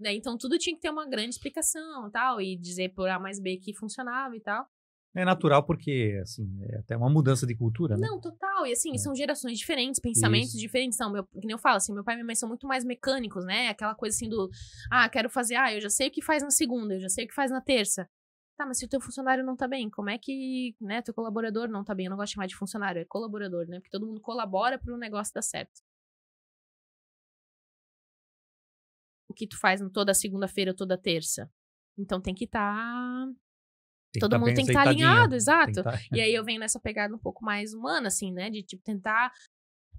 né, então tudo tinha que ter uma grande explicação e tal, e dizer por A mais B que funcionava e tal. É natural porque, assim, é até uma mudança de cultura, né? Não, total. E assim, são gerações diferentes, pensamentos diferentes. Então, que nem eu falo, assim, meu pai e minha mãe são muito mais mecânicos, né? Aquela coisa assim do, quero fazer, eu já sei o que faz na segunda, eu já sei o que faz na terça. Tá, mas se o teu funcionário não tá bem, como é que, né, teu colaborador não tá bem? Eu não gosto de chamar de funcionário, é colaborador, né? Porque todo mundo colabora para o negócio dar certo. O que tu faz toda segunda-feira ou toda terça? Então tem que estar... Todo mundo tem que estar alinhado, exato. E aí eu venho nessa pegada um pouco mais humana, assim, né? De, tipo, tentar...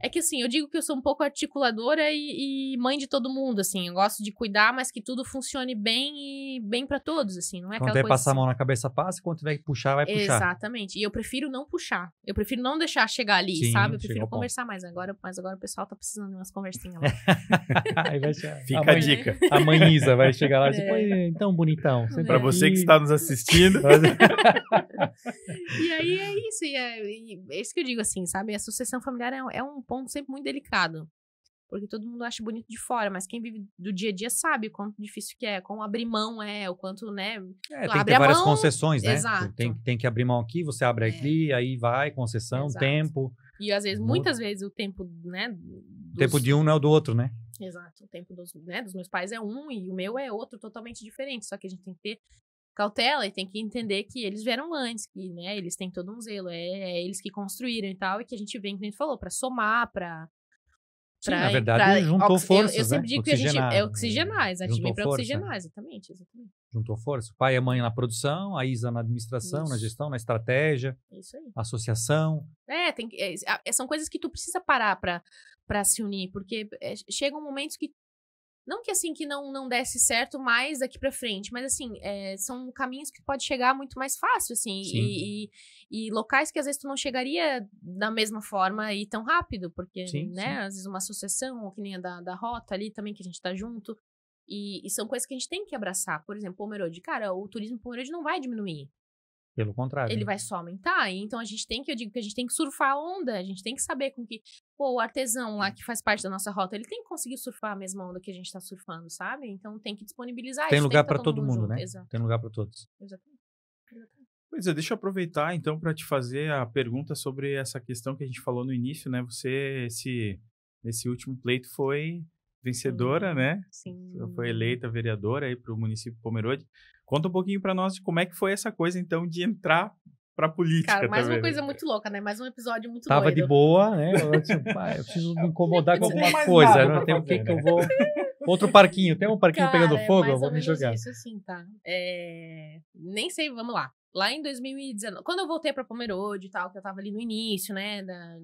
É que, assim, eu digo que eu sou um pouco articuladora e mãe de todo mundo, assim. Eu gosto de cuidar, mas que tudo funcione bem e bem pra todos, assim. Não é quando aquela tiver coisa passar assim. A mão na cabeça, passa. Quando tiver que puxar, vai puxar. Exatamente. E eu prefiro não puxar. Eu prefiro não deixar chegar ali, Sim, sabe? Eu prefiro conversar mais. Mas agora o pessoal tá precisando de umas conversinhas lá. Aí vai Fica a dica. A mãe Isa vai chegar lá e dizer, pô, então, bonitão. Pra você que está nos assistindo. E aí é isso. E é isso que eu digo, assim, sabe? A sucessão familiar é um ponto sempre muito delicado. Porque todo mundo acha bonito de fora, mas quem vive do dia a dia sabe o quanto difícil que é, como abrir mão o quanto, né? Tem que ter várias concessões, né? Exato. Tem que abrir mão aqui, você abre aqui, aí vai, concessão, exato. Tempo. E às vezes, muitas vezes, o tempo, né? O tempo de um não é o do outro, né? Exato. O tempo dos meus pais é um e o meu é outro, totalmente diferente. Só que a gente tem que ter cautela e tem que entender que eles vieram antes, que, né, eles têm todo um zelo, eles que construíram e tal, e que a gente vem, como a gente falou, pra somar, Sim, na verdade, juntou forças, eu sempre digo que a gente é oxigenar, exatamente. Vem pra força, oxigenar, exatamente. Juntou força. O pai e a mãe na produção, a Isa na administração, na gestão, na estratégia. Isso aí. Associação. São coisas que tu precisa parar pra se unir, porque chegam momentos que não que assim, que não desse certo mais daqui pra frente, mas assim, são caminhos que pode chegar muito mais fácil, assim, e locais que às vezes tu não chegaria da mesma forma e tão rápido, porque, né, às vezes uma associação, ou que nem a da Rota ali também, que a gente tá junto, e são coisas que a gente tem que abraçar. Por exemplo, Pomerode, cara, o turismo Pomerode não vai diminuir. Pelo contrário. Ele vai só aumentar. Então, eu digo que a gente tem que surfar a onda. A gente tem que saber com que... Pô, o artesão lá que faz parte da nossa rota, ele tem que conseguir surfar a mesma onda que a gente tá surfando, sabe? Então, tem que disponibilizar tem isso. Lugar para todo mundo, junto. né? Exato. Tem lugar para todos. Exatamente. Pois é, deixa eu aproveitar, então, para te fazer a pergunta sobre essa questão que a gente falou no início, né? Você, nesse último pleito, foi vencedora, né? Sim. Foi eleita vereadora aí para o município de Pomerode. Conta um pouquinho para nós de como é que foi essa coisa, então, de entrar pra política. Cara, mais também, uma coisa muito louca, né? Mais um episódio muito Tava doido. de boa, né? Eu preciso me incomodar com alguma coisa. Não tem o que eu vou... Outro parquinho. Tem um parquinho pegando fogo? Eu vou me jogar. Isso assim, tá? Nem sei, vamos lá. Lá em 2019, quando eu voltei pra Pomerode e tal, que eu tava ali no início, né?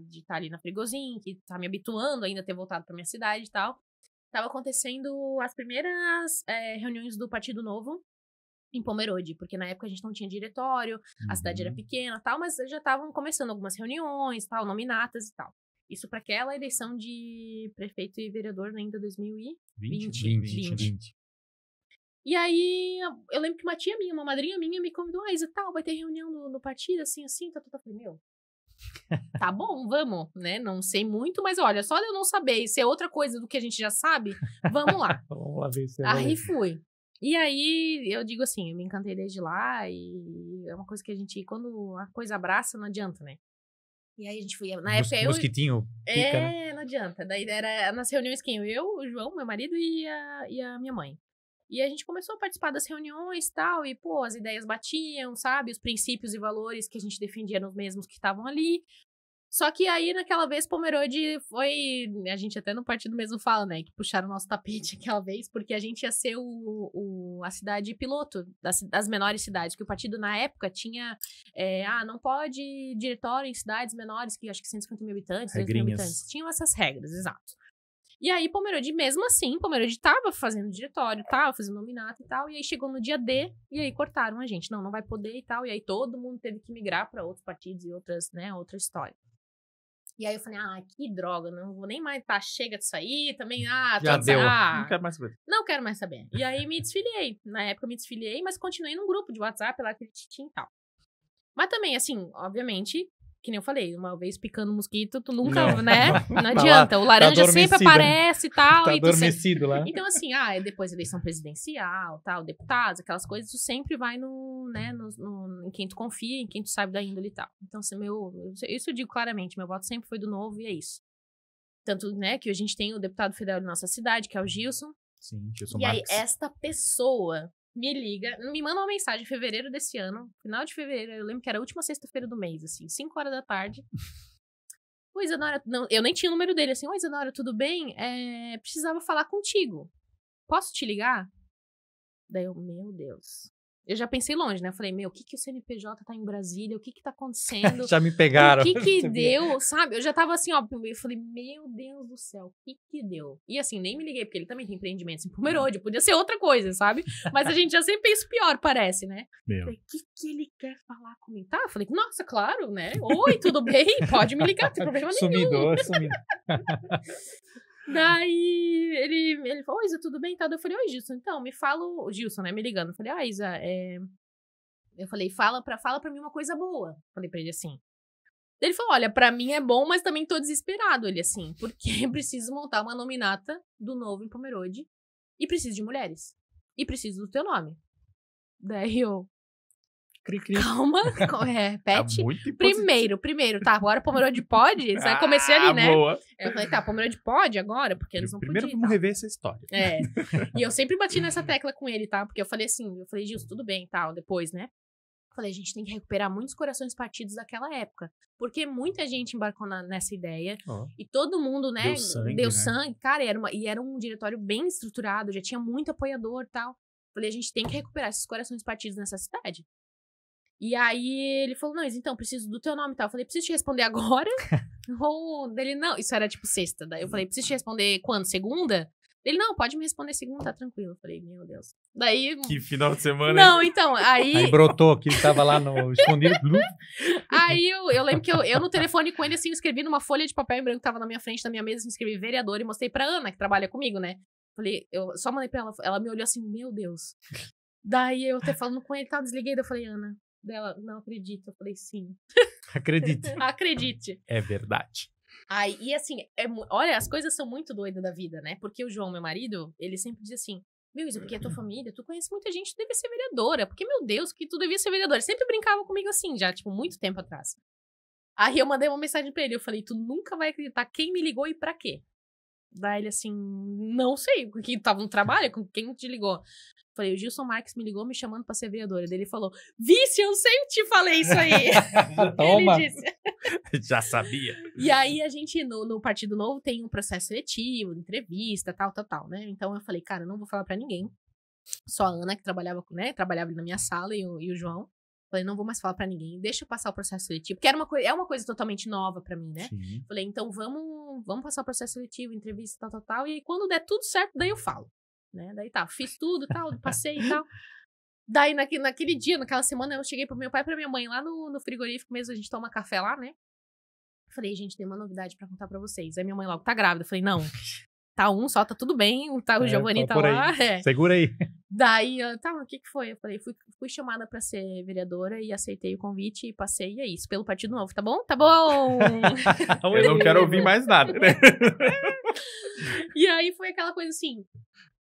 De estar ali na Frigozinho, que tá me habituando ainda a ter voltado pra minha cidade e tal. Tava acontecendo as primeiras reuniões do Partido Novo em Pomerode, porque na época a gente não tinha diretório, a cidade era pequena e tal, mas já estavam começando algumas reuniões, tal, nominatas e tal. Isso para aquela eleição de prefeito e vereador ainda 2020. E aí, eu lembro que uma madrinha minha me convidou, Isa, tal, vai ter reunião no partido, assim, tá. Eu falei, meu, tá bom, vamos, né? Não sei muito, mas olha, só de eu não saber, se é outra coisa do que a gente já sabe, vamos lá. Vamos lá ver se Aí fui. E aí, eu digo assim, eu me encantei desde lá e é uma coisa que a gente, quando a coisa abraça, não adianta, né? E aí a gente foi, na época mosquitinho pica, né? não adianta. Daí era nas reuniões eu, o João, meu marido e a minha mãe. E a gente começou a participar das reuniões e tal, e pô, as ideias batiam, sabe? Os princípios e valores que a gente defendia eram os mesmos que estavam ali. Só que aí, naquela vez, Pomerode foi... A gente até no partido mesmo fala, né? Que puxaram o nosso tapete aquela vez, porque a gente ia ser a cidade piloto das menores cidades. Que o partido, na época, tinha... não pode diretório em cidades menores, que acho que 150 mil habitantes, 300 mil habitantes. Tinham essas regras, exato. E aí, Pomerode, mesmo assim, Pomerode tava fazendo diretório, tava fazendo nominato e tal. E aí, chegou no dia D, e aí cortaram a gente. Não vai poder e tal. E aí, todo mundo teve que migrar para outros partidos e outras, né, outra história. E aí eu falei, que droga, não vou nem mais, chega disso aí, também, já deu. Não quero mais saber. Não quero mais saber. E aí me desfiliei. Na época eu me desfiliei, mas continuei num grupo de WhatsApp lá que ele tinha e tal. Mas também, assim, obviamente, que nem eu falei, uma vez picando mosquito, tu nunca, né? Não adianta. O laranja sempre aparece e tal. Tá e adormecido lá. Então, assim, depois eleição presidencial, tal, deputados, aquelas coisas, tu sempre vai em quem tu confia, em quem tu sabe da índole e tal. Então, assim, isso eu digo claramente, meu voto sempre foi do Novo e é isso. Tanto, né, que a gente tem o deputado federal da nossa cidade, que é o Gilson. Sim, Gilson Marques. E aí, esta pessoa me liga, me manda uma mensagem em fevereiro desse ano, final de fevereiro, eu lembro que era a última sexta-feira do mês, assim, 5 horas da tarde. Oi, Isadora, não, eu nem tinha o número dele, assim, oi, Isadora, tudo bem? Precisava falar contigo. Posso te ligar? Daí eu, meu Deus. Eu já pensei longe, né? Eu falei, o que o CNPJ tá em Brasília? O que tá acontecendo? Já me pegaram. O que deu, sabe? Eu já tava assim, ó, eu falei, meu Deus do céu, o que deu? E assim, nem me liguei, porque ele também tem empreendimentos em Pomerode, podia ser outra coisa, sabe? Mas a gente já sempre pensa o pior, parece, né? Eu falei, o que ele quer falar comigo? Tá, eu falei, nossa, claro, né? Oi, tudo bem? Pode me ligar, não tem problema nenhum. Sumido. Daí ele falou, Isa, tudo bem? Eu falei, oi, Gilson, então, me fala, o Gilson, né, me ligando. Eu falei, Isa, eu falei, fala pra mim uma coisa boa. Falei pra ele assim. Ele falou, olha, pra mim é bom, mas também tô desesperado. Ele assim, porque preciso montar uma nominata do Novo em Pomerode e preciso de mulheres. E preciso do teu nome. Daí eu... Calma, repete. Tá muito Primeiro, tá, agora Pomerode pode? Você comecei ali, né? Boa. Eu falei, tá, Pomerode pode agora? Porque eles não podiam. Primeiro vamos rever essa história. E eu sempre bati nessa tecla com ele, tá? Porque eu falei assim, Gilson, tudo bem, tal, depois, né? Eu falei, a gente tem que recuperar muitos corações partidos daquela época. Porque muita gente embarcou nessa ideia. E todo mundo, né? Deu sangue. Cara, era um diretório bem estruturado, já tinha muito apoiador e tal. Eu falei, a gente tem que recuperar esses corações partidos nessa cidade. E aí ele falou, não, então, preciso do teu nome e tal. Eu falei, preciso te responder agora? Ou dele, não, isso era tipo sexta. Daí eu falei, preciso te responder quando? Segunda? Ele, não, pode me responder segunda, tá tranquilo. Eu falei, meu Deus. Daí... Que final de semana, Não, então, aí... Aí brotou, que ele tava lá no escondido. Aí eu lembro que eu no telefone com ele, assim, escrevi numa folha de papel em branco que tava na minha frente, na minha mesa, assim, escrevi vereador e mostrei pra Ana, que trabalha comigo, né? Falei, eu só mandei pra ela me olhou assim, meu Deus. Daí eu até falando com ele, tá, desliguei, daí eu falei, Ana... Dela, não acredito. Eu falei, sim. Acredite. Acredite. É verdade. E assim, olha, as coisas são muito doidas da vida, né? Porque o João, meu marido, ele sempre diz assim, Isa, porque é tua família, tu conhece muita gente, tu devia ser vereadora. Porque, meu Deus, que tu devia ser vereadora. Ele sempre brincava comigo assim, já, tipo, muito tempo atrás. Aí eu mandei uma mensagem pra ele, eu falei, tu nunca vai acreditar quem me ligou e pra quê? Daí ele assim, não sei, porque tava no trabalho, com quem te ligou? Falei, o Gilson Marques me ligou me chamando pra ser vereadora. Daí ele falou, Vice, eu sempre te falei isso aí. Toma. Ele disse. Já sabia. E aí a gente, no Partido Novo, tem um processo seletivo, entrevista, tal, né? Então eu falei, cara, eu não vou falar pra ninguém. Só a Ana, que trabalhava ali na minha sala, e o João. Falei, não vou mais falar pra ninguém, deixa eu passar o processo seletivo. Porque é uma coisa totalmente nova pra mim, né? Sim. Falei, então vamos passar o processo seletivo, entrevista, tal. E aí quando der tudo certo, daí eu falo. Né? Daí tá, fiz tudo, tal, passei e tal. Daí naquele dia, naquela semana, eu cheguei pro meu pai e pra minha mãe lá no frigorífico mesmo, a gente toma café lá, né? Falei, gente, tem uma novidade pra contar pra vocês. Aí minha mãe logo, tá grávida. Eu falei, não, tá só tá tudo bem, tá, o Giovanni tá lá. Segura aí. Daí, tá, o que foi? Eu falei, fui chamada pra ser vereadora e aceitei o convite e passei, e é isso, pelo Partido Novo, tá bom? Tá bom! Eu não quero ouvir mais nada, né? E aí foi aquela coisa assim,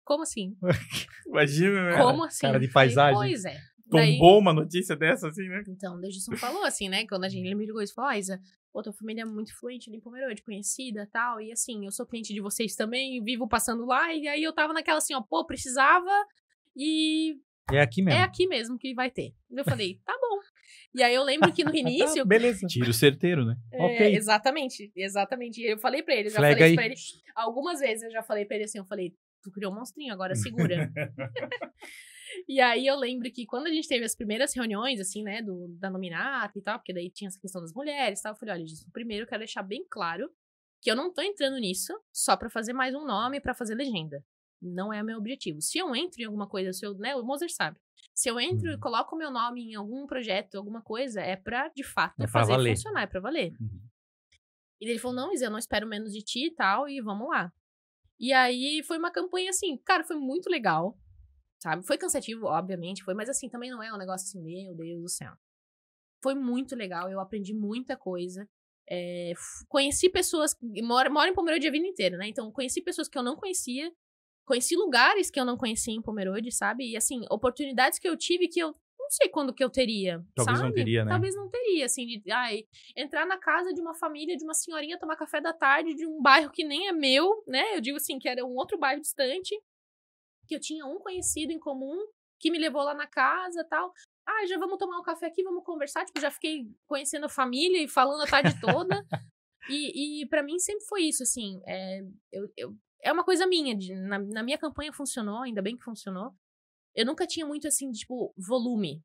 como assim? Imagina, né? Como assim? Cara de paisagem. Pois é. Tombou uma notícia dessa, assim, né? Então, o Gilson falou assim, né? Quando ele me ligou, ele falou, Isa, tua família é muito influente ali em Pomerode, conhecida e tal. E assim, eu sou cliente de vocês também, vivo passando lá. E aí eu tava naquela assim, ó, precisava e... É aqui mesmo. É aqui mesmo que vai ter. Eu falei, tá bom. E aí eu lembro que no início... Beleza. Tiro certeiro, né? Ok. Exatamente. E eu falei pra ele, algumas vezes eu já falei pra ele assim, eu falei, tu criou um monstrinho, agora segura. E aí eu lembro que quando a gente teve as primeiras reuniões, assim, né, da Nominata e tal, porque daí tinha essa questão das mulheres e tal, eu falei, olha, gente, primeiro eu quero deixar bem claro que eu não tô entrando nisso só pra fazer mais um nome, pra fazer legenda. Não é o meu objetivo. Se eu entro em alguma coisa, né, o Moser sabe. Se eu entro e coloco o meu nome em algum projeto, alguma coisa, é pra, de fato, fazer funcionar, é pra valer. E ele falou, não, Isa, eu não espero menos de ti e tal, e vamos lá. E aí foi uma campanha assim, cara, foi muito legal, sabe? Foi cansativo, obviamente, mas assim, também não é um negócio assim, meu Deus do céu. Foi muito legal, eu aprendi muita coisa. Conheci pessoas, moro em Pomerode a vida inteira, né? Então, conheci pessoas que eu não conhecia, conheci lugares que eu não conhecia em Pomerode, sabe? E assim, oportunidades que eu tive que eu não sei quando que eu teria, Talvez sabe? não teria, né? Talvez não teria, assim, entrar na casa de uma família, de uma senhorinha, tomar café da tarde de um bairro que nem é meu, né? Eu digo assim, que era um outro bairro distante, que eu tinha um conhecido em comum, que me levou lá na casa e tal. Já vamos tomar um café aqui, vamos conversar. Tipo, já fiquei conhecendo a família e falando a tarde toda. E pra mim sempre foi isso, assim. É uma coisa minha. Na minha campanha funcionou, ainda bem que funcionou. Eu nunca tinha muito, assim, tipo, volume,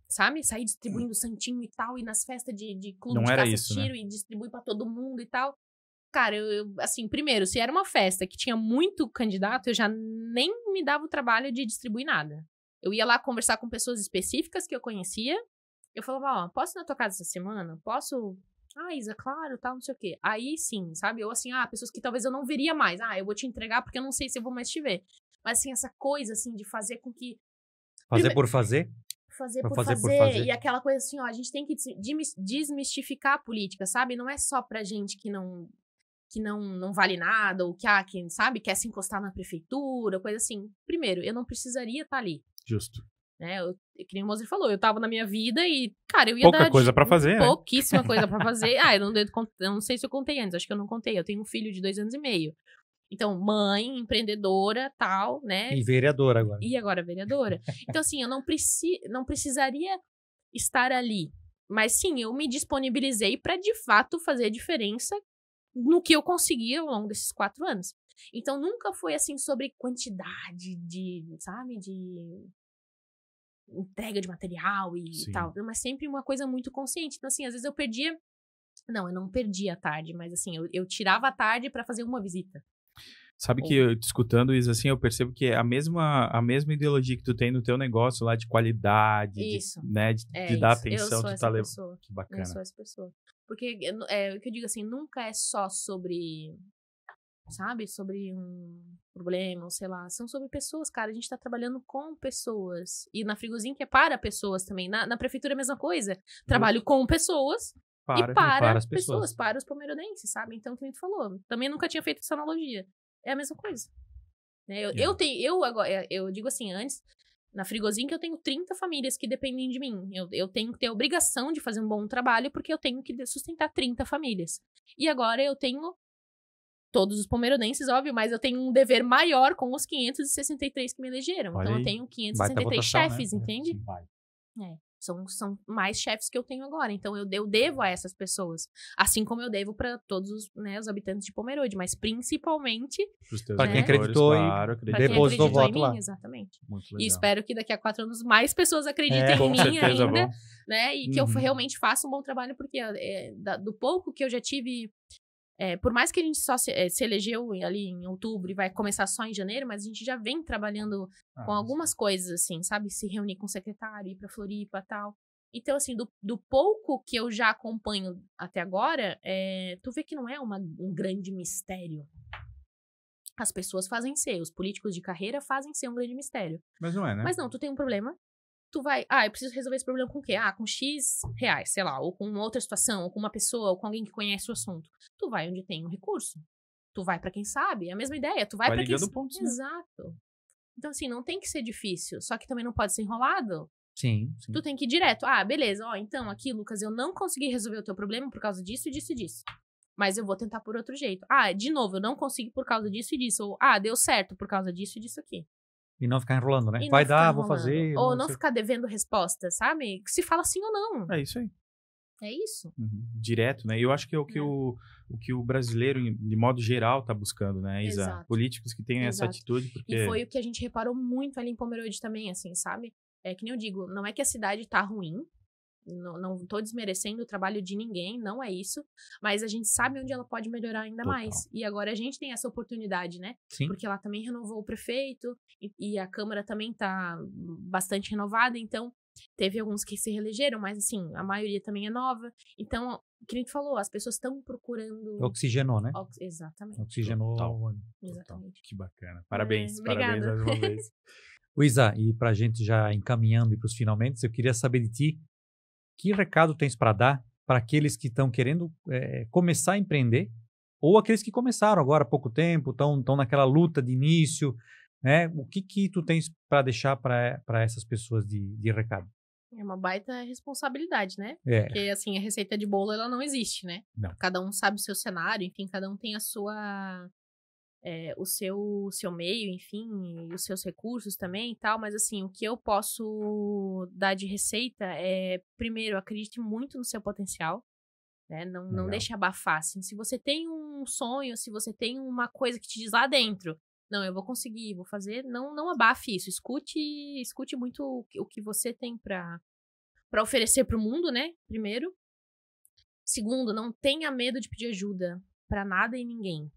sabe? Sair distribuindo santinho e tal, e nas festas de clube de caça-tiro, né? E distribuir pra todo mundo e tal. Cara, assim, primeiro, se era uma festa que tinha muito candidato, eu já nem me dava o trabalho de distribuir nada. Eu ia lá conversar com pessoas específicas que eu conhecia. Eu falava, posso ir na tua casa essa semana? Posso? Isa, claro, tal, não sei o quê. Aí sim, sabe? Ou assim, pessoas que talvez eu não veria mais. Eu vou te entregar porque eu não sei se eu vou mais te ver. Mas assim, essa coisa, assim, de fazer com que... Fazer por fazer? Fazer por fazer. E aquela coisa assim, a gente tem que desmistificar a política, sabe? Não é só pra gente que não vale nada, ou que sabe, quer se encostar na prefeitura, coisa assim. Primeiro, eu não precisaria estar ali. Justo. Né? Que nem o Moser falou, eu tava na minha vida e, cara, eu ia pouca coisa pra fazer, pouquíssima coisa pra fazer. Eu não sei se eu contei antes, acho que eu não contei. Eu tenho um filho de 2 anos e meio. Então, mãe, empreendedora, tal, né? E vereadora agora. E agora vereadora. Então, assim, eu não precisaria estar ali. Mas, sim, eu me disponibilizei pra, de fato, fazer a diferença no que eu consegui ao longo desses 4 anos. Então, nunca foi, assim, sobre quantidade sabe, de entrega de material e tal. Mas sempre uma coisa muito consciente. Então, assim, às vezes eu perdia... Não, eu não perdia a tarde, mas, assim, eu tirava a tarde pra fazer uma visita. Sabe que eu, te escutando isso, assim, eu percebo que é a mesma ideologia que tu tem no teu negócio lá de qualidade, de dar atenção, tu tá levando. Que bacana. Eu sou essa pessoa. Porque o que eu digo assim, nunca é só sobre, sabe, sobre um problema, ou sei lá, são sobre pessoas, cara, a gente tá trabalhando com pessoas. E na Frigozinho que é para pessoas também. Na prefeitura é a mesma coisa. Trabalho com pessoas e para as pessoas, para os pomerodenses, sabe? Então, como tu falou, também nunca tinha feito essa analogia. É a mesma coisa. Né? Eu digo assim, antes, na Frigozinho que eu tenho 30 famílias que dependem de mim. Eu tenho que ter a obrigação de fazer um bom trabalho porque eu tenho que sustentar 30 famílias. E agora eu tenho todos os pomerodenses, óbvio, mas eu tenho um dever maior com os 563 que me elegeram. Olha, então eu tenho 563 chefes, né? entende? São mais chefes que eu tenho agora. Então, eu devo a essas pessoas. Assim como eu devo para todos os habitantes de Pomerode. Mas, principalmente... Para quem acreditou e depositou o voto lá. Exatamente. E espero que daqui a 4 anos mais pessoas acreditem em mim ainda. Né? E que eu realmente faça um bom trabalho. Porque do pouco que eu já tive... por mais que a gente só se elegeu ali em outubro e vai começar só em janeiro, mas a gente já vem trabalhando com algumas coisas, assim, sabe? Se reunir com o secretário, ir pra Floripa e tal. Então, assim, do pouco que eu já acompanho até agora, tu vê que não é um grande mistério. As pessoas fazem ser, os políticos de carreira fazem ser um grande mistério. Mas não é, né? Mas não, tu tem um problema, tu vai... eu preciso resolver esse problema com o quê? Com X reais, sei lá, ou com outra situação, ou com uma pessoa, ou com alguém que conhece o assunto. Tu vai onde tem um recurso. Tu vai pra quem sabe, é a mesma ideia. Tu vai pra quem... pontos, Exato. Né? Então, assim, não tem que ser difícil, só que também não pode ser enrolado. Sim. Tu tem que ir direto. Beleza, então aqui, Lucas, eu não consegui resolver o teu problema por causa disso, disso e disso. Mas eu vou tentar por outro jeito. De novo, eu não consegui por causa disso e disso. Ou, deu certo por causa disso e disso aqui. E não ficar enrolando, né? E Vai não dar, ficar vou enrolando. fazer. Ou não ficar devendo resposta, sabe? Que se fala sim ou não. É isso aí. É isso. Direto, né? E eu acho que é o que o brasileiro, de modo geral, tá buscando, né, Isa? Exato. Políticos que tenham essa atitude, porque... E foi o que a gente reparou muito ali em Pomerode também, assim, sabe? É que nem eu digo, não é que a cidade tá ruim, não tô desmerecendo o trabalho de ninguém, não é isso, mas a gente sabe onde ela pode melhorar ainda mais. E agora a gente tem essa oportunidade, né? Sim. Porque ela também renovou o prefeito e a Câmara também tá bastante renovada, então teve alguns que se reelegeram, mas assim, a maioria também é nova. Então, que nem tu falou, as pessoas estão procurando... Oxigenou, né? Exatamente. Oxigenou. Exatamente. Que bacana. Parabéns. Obrigada. Parabéns mais uma vez. Isa, e pra gente já encaminhando e pros finalmente, eu queria saber de ti, que recado tens para dar para aqueles que estão querendo começar a empreender, ou aqueles que começaram agora há pouco tempo, estão naquela luta de início, né? O que tu tens para deixar para essas pessoas de recado? É uma baita responsabilidade, né? É. Porque, assim, a receita de bolo, ela não existe, né? Não. Cada um sabe o seu cenário, enfim, cada um tem a sua... o seu meio, enfim, e os seus recursos também e tal, mas assim, o que eu posso dar de receita é, primeiro, acredite muito no seu potencial, né? Não deixe abafar, assim, se você tem um sonho, se você tem uma coisa que te diz lá dentro, não, eu vou conseguir, vou fazer, não abafe isso, escute muito o que você tem pra oferecer pro mundo, né, primeiro. Segundo, não tenha medo de pedir ajuda pra nada e ninguém.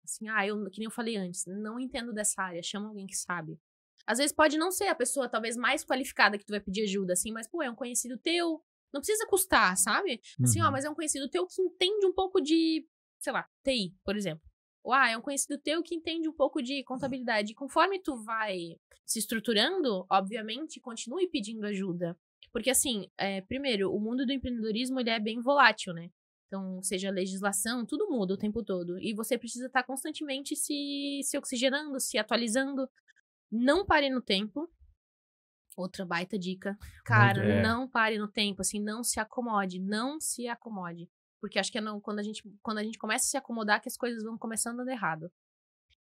Assim, que nem eu falei antes, não entendo dessa área, chama alguém que sabe. Às vezes pode não ser a pessoa talvez mais qualificada que tu vai pedir ajuda, assim, mas, pô, é um conhecido teu, não precisa custar, sabe? Assim, mas é um conhecido teu que entende um pouco de, sei lá, TI, por exemplo. Ou, é um conhecido teu que entende um pouco de contabilidade. E conforme tu vai se estruturando, obviamente, continue pedindo ajuda. Porque, assim, primeiro, o mundo do empreendedorismo, ele é bem volátil, né? Então, seja legislação, tudo muda o tempo todo. E você precisa estar constantemente se oxigenando, se atualizando. Não pare no tempo. Outra baita dica. Cara, não pare no tempo, assim, não se acomode. Não se acomode. Porque acho que é quando a gente começa a se acomodar que as coisas vão começando a dar errado.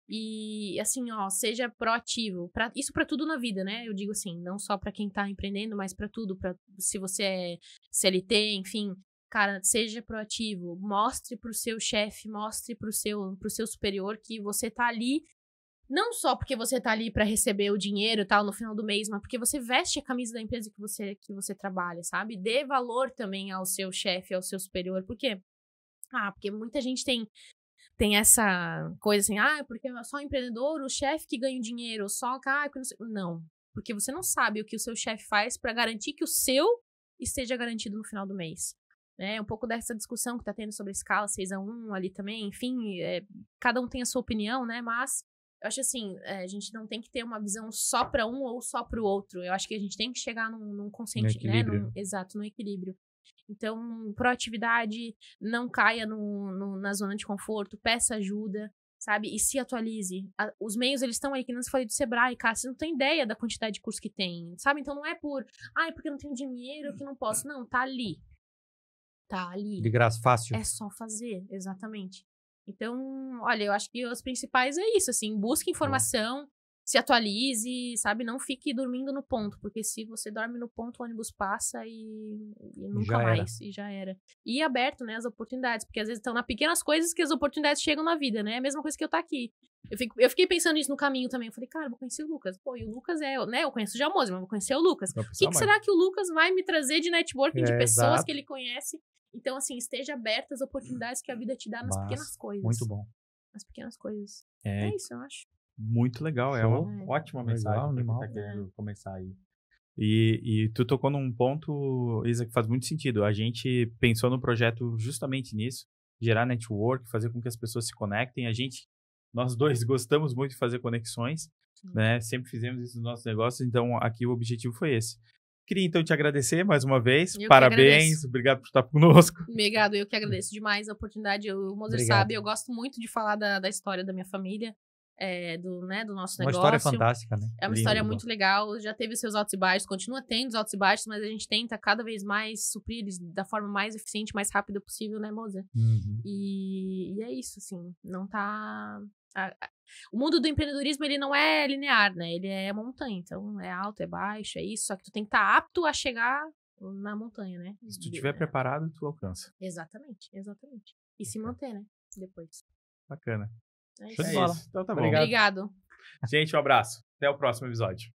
E, assim, seja proativo. Isso pra tudo na vida, né? Eu digo assim, não só pra quem tá empreendendo, mas pra tudo. Se você é CLT, enfim... Cara, seja proativo, mostre pro seu chefe, mostre pro seu superior que você tá ali, não só porque você tá ali pra receber o dinheiro e tal no final do mês, mas porque você veste a camisa da empresa que você trabalha, sabe? Dê valor também ao seu chefe, ao seu superior, por quê? Porque muita gente tem essa coisa assim, porque é só empreendedor, o chefe que ganha o dinheiro, só... Não, porque você não sabe o que o seu chefe faz pra garantir que o seu esteja garantido no final do mês. Um pouco dessa discussão que tá tendo sobre a escala 6-1 ali também, enfim, cada um tem a sua opinião, né, mas eu acho assim, a gente não tem que ter uma visão só para um ou só para o outro, eu acho que a gente tem que chegar num consentimento, né, exato, no equilíbrio. Então, proatividade, não caia na zona de conforto, peça ajuda, sabe, e se atualize. Os meios, eles estão aí, que não se falei do Sebrae, cara, você não tem ideia da quantidade de curso que tem, sabe, então não é porque eu não tenho dinheiro que não posso, não, tá ali. Tá ali. De graça, fácil. É só fazer, exatamente. Então, olha, eu acho que os principais é isso, assim, busque informação, se atualize, sabe? Não fique dormindo no ponto, porque se você dorme no ponto, o ônibus passa e nunca mais, e já era. E aberto, né, as oportunidades, porque às vezes estão nas pequenas coisas que as oportunidades chegam na vida, né? É a mesma coisa que eu tá aqui. Eu fiquei pensando nisso no caminho também. Eu falei, cara, eu vou conhecer o Lucas. Pô, e o Lucas né? Eu conheço o Jamose, mas vou conhecer o Lucas. O que será que o Lucas vai me trazer de networking de pessoas que ele conhece? Então, assim, esteja aberto às oportunidades que a vida te dá nas pequenas coisas. Muito bom. Nas pequenas coisas. É isso, eu acho. Muito legal. É uma ótima mensagem pra quem tá querendo começar aí. E tu tocou num ponto, Isa, que faz muito sentido. A gente pensou no projeto justamente nisso. Gerar network, fazer com que as pessoas se conectem. Nós dois gostamos muito de fazer conexões, né? Sempre fizemos isso nos nossos negócios. Então, aqui o objetivo foi esse. Queria, então, te agradecer mais uma vez. Parabéns. Obrigado por estar conosco. Obrigado. Eu que agradeço demais a oportunidade. O Moser sabe, eu gosto muito de falar da história da minha família. do nosso Uma negócio. história fantástica, né? É uma história muito legal, já teve seus altos e baixos, continua tendo os altos e baixos, mas a gente tenta cada vez mais suprir eles da forma mais eficiente, mais rápida possível, né, Moza? Uhum. E é isso, assim, não tá... O mundo do empreendedorismo, ele não é linear, né? Ele é montanha, então é alto, é baixo, é isso, só que tu tem que estar apto a chegar na montanha, né? Se tu estiver preparado, tu alcança. Exatamente. E se manter, né? Depois. Bacana. É Show de isso. bola. Então tá bom. Obrigado. Obrigado. Gente, um abraço. Até o próximo episódio.